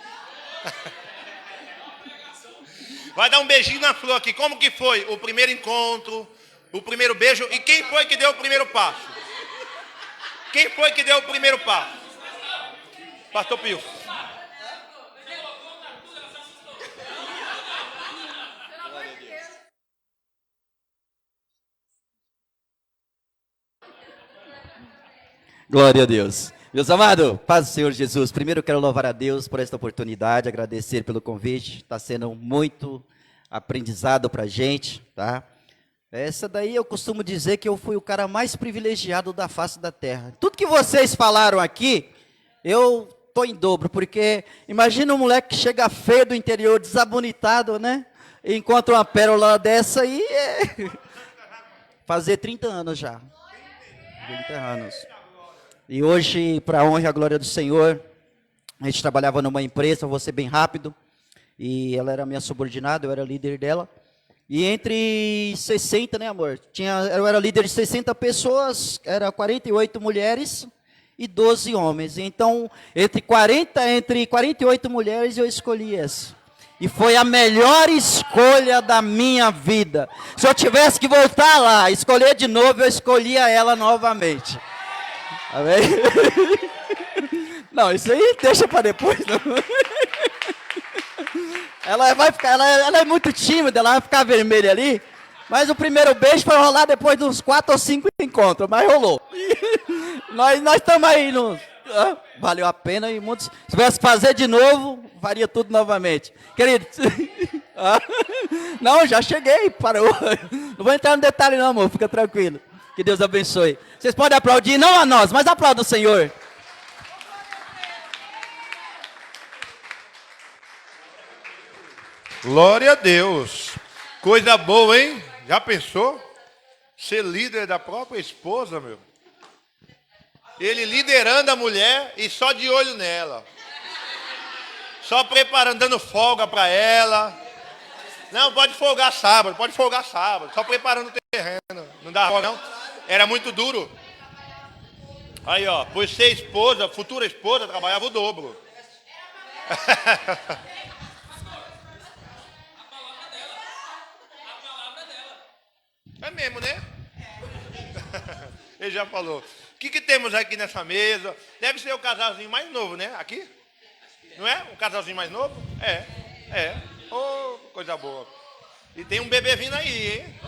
Vai dar um beijinho na flor aqui. Como que foi o primeiro encontro, o primeiro beijo e quem foi que deu o primeiro passo? Pastor Pio. Glória a Deus. Meus amados, paz do Senhor Jesus. Primeiro eu quero louvar a Deus por esta oportunidade, agradecer pelo convite. Está sendo muito aprendizado para a gente, tá? Essa daí eu costumo dizer que eu fui o cara mais privilegiado da face da terra. Tudo que vocês falaram aqui, eu tô em dobro, porque imagina um moleque que chega feio do interior, desabonitado, né? E encontra uma pérola dessa aí, fazer 30 anos já. 30 anos. E hoje, para a honra e a glória do Senhor, a gente trabalhava numa empresa, vou ser bem rápido, e ela era minha subordinada, eu era líder dela, E entre 60, né, amor? Eu era líder de 60 pessoas, era 48 mulheres e 12 homens. Então, entre 48 mulheres, eu escolhi essa. E foi a melhor escolha da minha vida. Se eu tivesse que voltar lá, escolher de novo, eu escolhia ela novamente. Amém? Não, isso aí deixa para depois. Não. Ela vai ficar, ela é muito tímida, ela vai ficar vermelha ali. Mas o primeiro beijo foi rolar depois de uns 4 ou 5 encontros, mas rolou. Nós estamos aí, valeu a pena e muitos. Se tivesse que fazer de novo, faria tudo novamente. Querido, não, já cheguei, parou. Não vou entrar no detalhe não, amor, fica tranquilo. Que Deus abençoe. Vocês podem aplaudir, não a nós, mas aplauda o Senhor. Glória a Deus. Coisa boa, hein? Já pensou? Ser líder da própria esposa, meu. Ele liderando a mulher e só de olho nela. Só preparando, dando folga para ela. Não, pode folgar sábado, Só preparando o terreno. Não dá folga, não. Era muito duro. Aí, ó, por ser esposa, futura esposa, trabalhava o dobro. É mesmo, né? Ele já falou. O que temos aqui nessa mesa? Deve ser o casalzinho mais novo, né? Aqui? Não é? O casalzinho mais novo? É. Oh, coisa boa. E tem um bebê vindo aí, hein?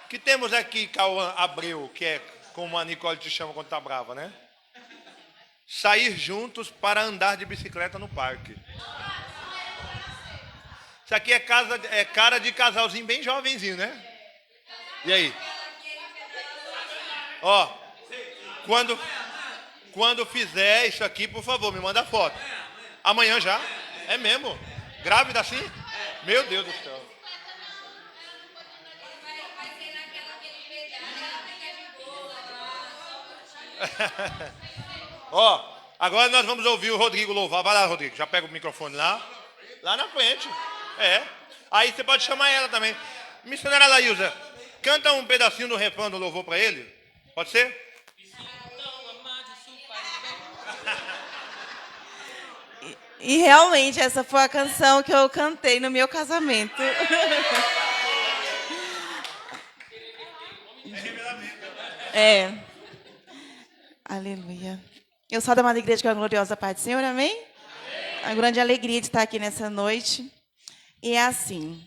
O que temos aqui, Cauã Abreu, que é como a Nicole te chama quando tá brava, né? Sair juntos para andar de bicicleta no parque. Isso aqui é cara de casalzinho bem jovenzinho, né? E aí? Ó, quando fizer isso aqui, por favor, me manda foto. Amanhã já? É mesmo? Grávida assim? Meu Deus do céu. Ó, agora nós vamos ouvir o Rodrigo louvar. Vai lá, Rodrigo, já pega o microfone lá. Lá na frente. É. Aí você pode chamar ela também. Missionária Laísa, canta um pedacinho do refrão do louvor para ele. Pode ser? E realmente essa foi a canção que eu cantei no meu casamento. É. Aleluia. Eu sou da amada igreja com a gloriosa paz do Senhor, amém? A grande alegria de estar aqui nessa noite. E é assim.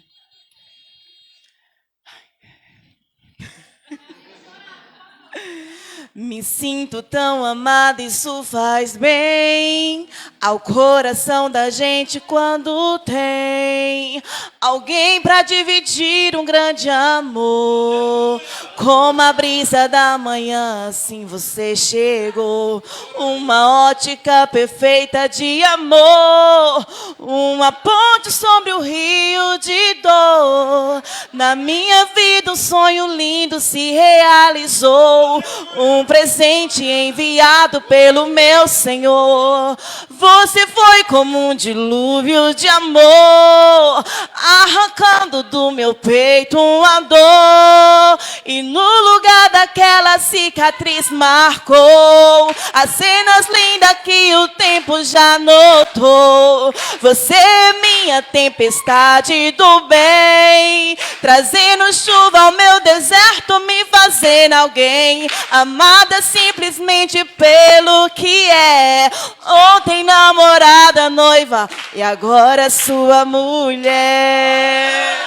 Me sinto tão amada, isso faz bem ao coração da gente quando tem alguém pra dividir um grande amor. Como a brisa da manhã, assim você chegou. Uma ótica perfeita de amor. Uma ponte sobre o rio de dor. Na minha vida um sonho lindo se realizou. Um presente enviado pelo meu Senhor. Você foi como um dilúvio de amor, arrancando do meu peito uma dor. E no lugar daquela cicatriz marcou as cenas lindas que o tempo já notou. Você é minha tempestade do bem, trazendo chuva ao meu deserto, me fazendo alguém amada simplesmente pelo que é. Ontem namorada, noiva e agora sua mulher.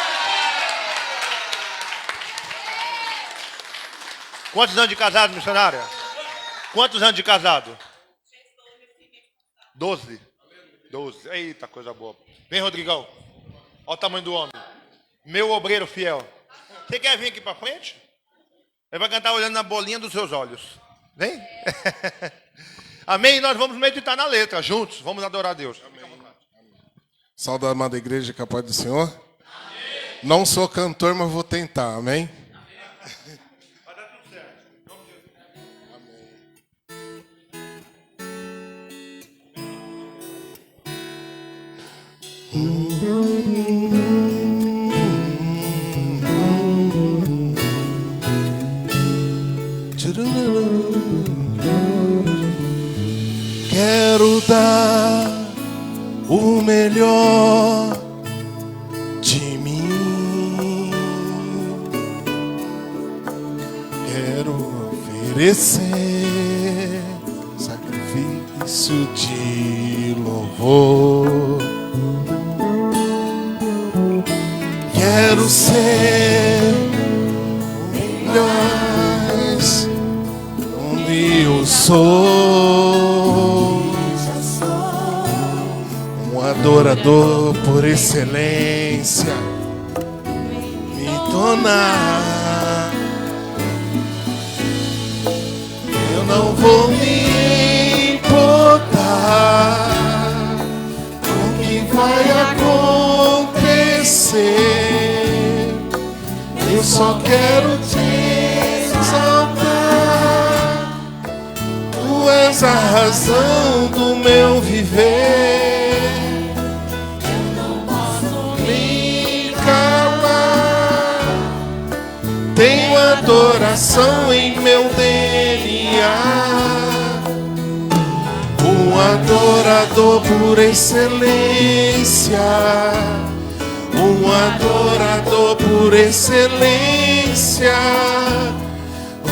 Quantos anos de casado, missionária? Quantos anos de casado? 12. 12. Eita, coisa boa. Vem, Rodrigão. Olha o tamanho do homem. Meu obreiro fiel. Você quer vir aqui para frente? Ele vai cantar olhando na bolinha dos seus olhos. Vem? Amém? Nós vamos meditar na letra juntos. Vamos adorar a Deus. Saúde a amada igreja, com a paz do Senhor. Amém. Não sou cantor, mas vou tentar. Amém? Vai dar tudo certo. Amém. Quero dar o melhor de mim. Quero oferecer sacrifício de louvor. Quero ser o melhor onde eu sou. Um adorador por excelência, me tornar. Eu não vou me importar com o que vai acontecer. Eu só quero te exaltar. Tu és a razão do meu viver. Tenho adoração em meu DNA. Um adorador por excelência. Um adorador por excelência.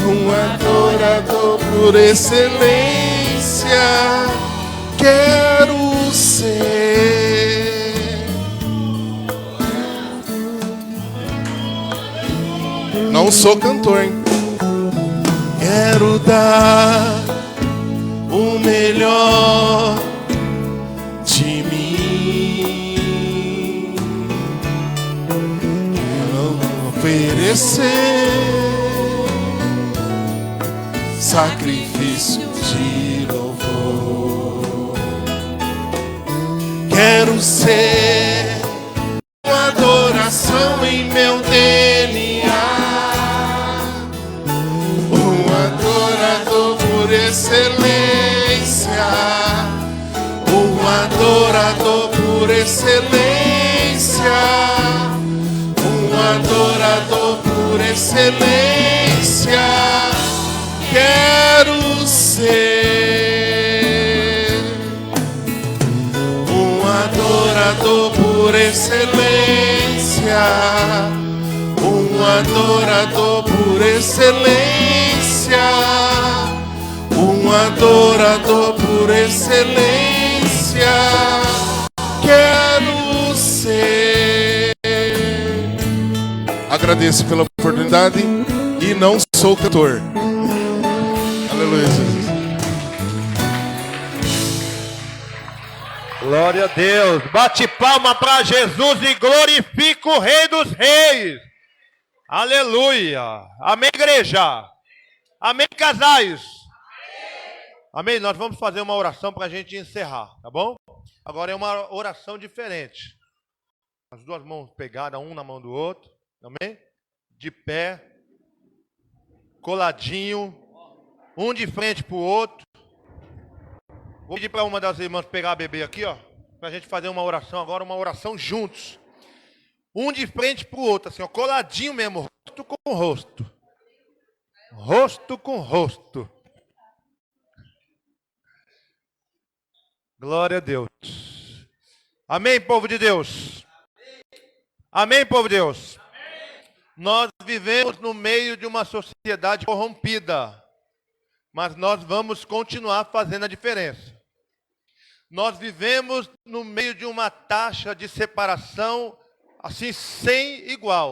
Um adorador por excelência. Quero ser. Não sou cantor, hein? Quero dar o melhor de mim. Quero oferecer sacrifício de louvor. Quero ser uma adoração em meu DNA. Excelência, um adorador por excelência, um adorador por excelência. Quero ser um adorador por excelência, um adorador por excelência. Um adorador por excelência. Quero ser. Agradeço pela oportunidade e não sou cantor. Aleluia, Jesus. Glória a Deus. Bate palma para Jesus e glorifica o Rei dos Reis. Aleluia. Amém, igreja. Amém, casais. Amém? Nós vamos fazer uma oração para a gente encerrar, tá bom? Agora é uma oração diferente. As duas mãos pegadas, um na mão do outro, amém? De pé, coladinho, um de frente para o outro. Vou pedir para uma das irmãs pegar a bebê aqui, ó, para a gente fazer uma oração agora, uma oração juntos. Um de frente para o outro, assim, ó, coladinho mesmo, rosto com rosto. Rosto com rosto. Glória a Deus. Amém, povo de Deus? Amém, povo de Deus? Amém. Nós vivemos no meio de uma sociedade corrompida, mas nós vamos continuar fazendo a diferença. Nós vivemos no meio de uma taxa de separação assim sem igual,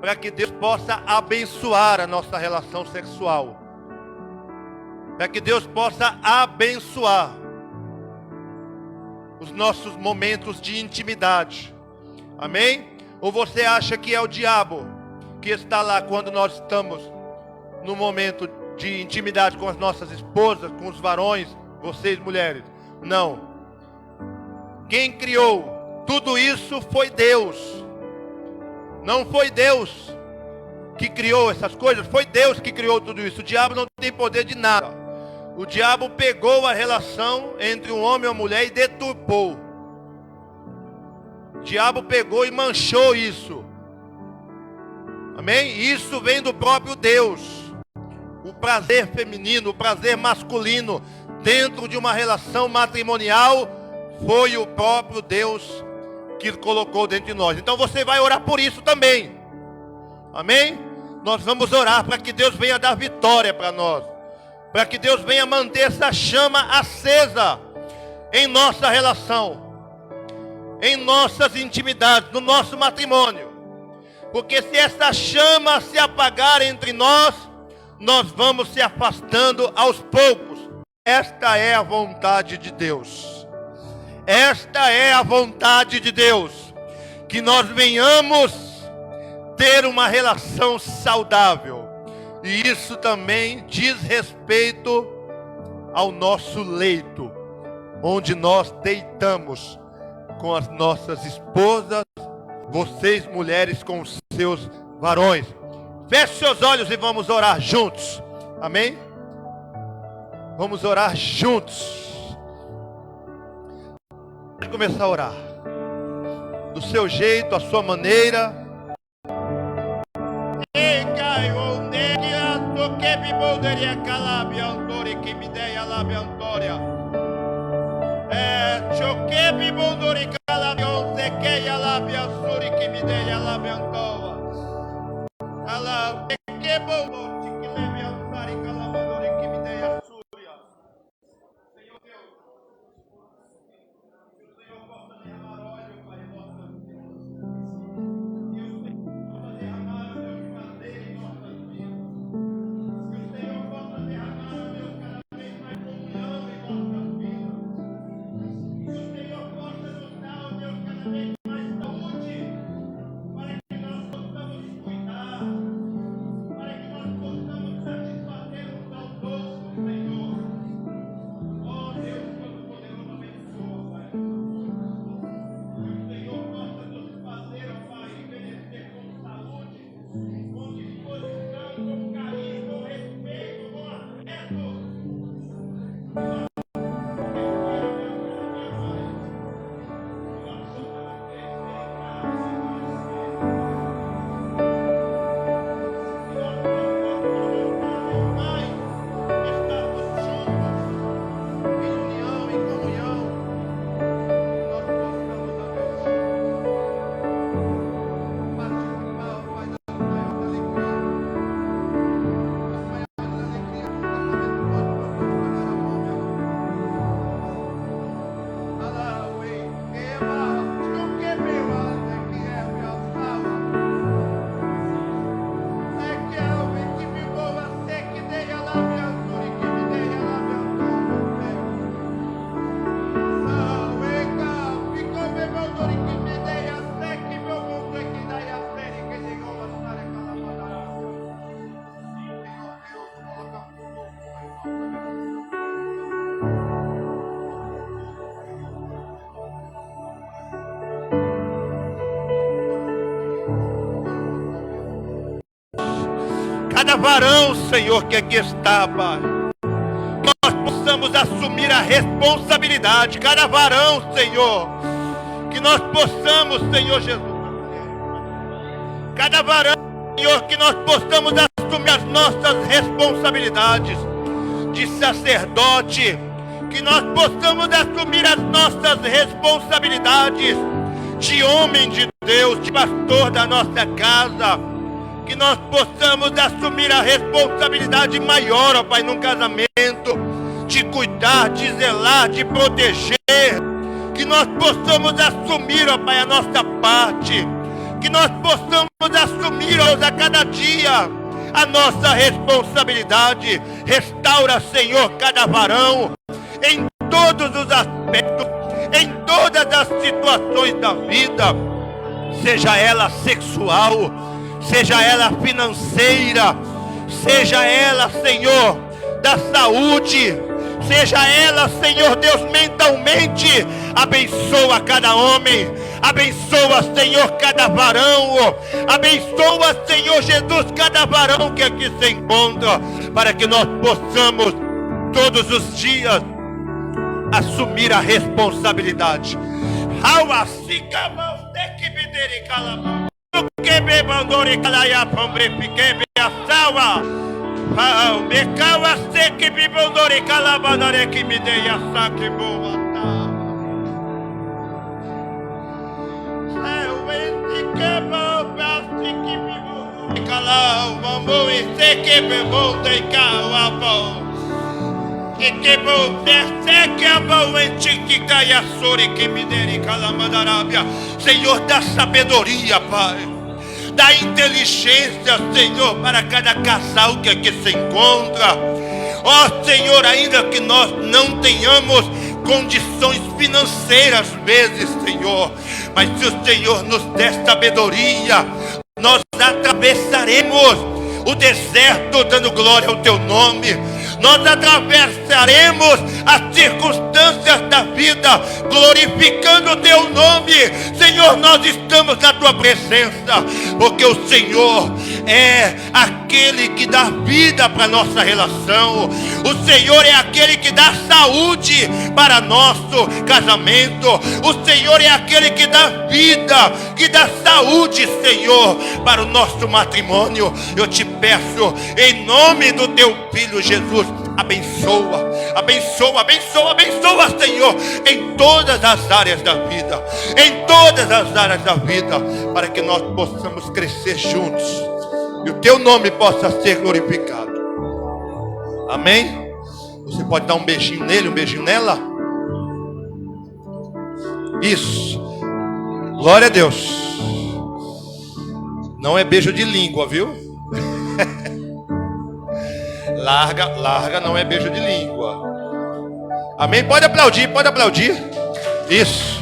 para que Deus possa abençoar a nossa relação sexual, para que Deus possa abençoar os nossos momentos de intimidade. Amém? Ou você acha que é o diabo que está lá quando nós estamos no momento de intimidade com as nossas esposas, com os varões, vocês mulheres? Não. Quem criou tudo isso foi Deus. Não foi Deus que criou essas coisas, foi Deus que criou tudo isso. O diabo não tem poder de nada. O diabo pegou a relação entre um homem e uma mulher e deturpou. O diabo pegou e manchou isso. Amém? Isso vem do próprio Deus. o prazer feminino, o prazer masculino dentro de uma relação matrimonial, foi o próprio Deus que colocou dentro de nós. Então você vai orar por isso também. Amém? Nós vamos orar para que Deus venha dar vitória para nós. Para que Deus venha manter essa chama acesa em nossa relação, em nossas intimidades, no nosso matrimônio. Porque se essa chama se apagar entre nós, nós vamos se afastando aos poucos. Esta é a vontade de Deus. Esta é a vontade de Deus. Que nós venhamos ter uma relação saudável. E isso também diz respeito ao nosso leito, onde nós deitamos com as nossas esposas, vocês mulheres com os seus varões. Feche seus olhos e vamos orar juntos. Amém? Vamos orar juntos. Vamos começar a orar do seu jeito, a sua maneira. Cada varão, Senhor, que aqui está, Pai, nós possamos assumir a responsabilidade. Cada varão, Senhor, que nós possamos, Senhor Jesus, cada varão, Senhor, que nós possamos assumir as nossas responsabilidades de sacerdote, que nós possamos assumir as nossas responsabilidades de homem de Deus, de pastor da nossa casa, que nós possamos assumir a responsabilidade maior, ó Pai, num casamento, de cuidar, de zelar, de proteger, que nós possamos assumir, ó Pai, a nossa parte, que nós possamos assumir, ó, a cada dia a nossa responsabilidade. Restaura, Senhor, cada varão em todos os aspectos, em todas as situações da vida, seja ela sexual, seja ela financeira, seja ela, Senhor, da saúde, seja ela, Senhor Deus, mentalmente. Abençoa cada homem, abençoa, Senhor, cada varão, abençoa, Senhor Jesus, cada varão que aqui se encontra, para que nós possamos todos os dias assumir a responsabilidade. Pau, me caua seque bibondore calabadare que me dei a saque boa. Eu esse que bom, basti que me calau, mambo e seque bebom dei caua bom. E que bom, seque a bom e tique caia sori que me dei calamadarabia. Senhor, dá sabedoria, Pai. Da inteligência, Senhor, para cada casal que aqui se encontra. Ó Senhor, ainda que nós não tenhamos condições financeiras, vezes, Senhor, mas se o Senhor nos der sabedoria, nós atravessaremos o deserto dando glória ao Teu nome. Nós atravessaremos as circunstâncias da vida glorificando o Teu nome. Senhor, nós estamos na Tua presença, porque o Senhor é aquele que dá vida para a nossa relação. O Senhor é aquele que dá saúde para nosso casamento. O Senhor é aquele que dá vida, que dá saúde, Senhor, para o nosso matrimônio. Eu te peço, em nome do Teu Filho Jesus, abençoa, abençoa, abençoa, abençoa, Senhor, em todas as áreas da vida, em todas as áreas da vida, para que nós possamos crescer juntos e o Teu nome possa ser glorificado. Amém? Você pode dar um beijinho nele, um beijinho nela? Isso. Glória a Deus. Não é beijo de língua, viu? Larga, não é beijo de língua. Amém? Pode aplaudir, pode aplaudir. Isso.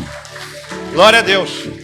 Glória a Deus.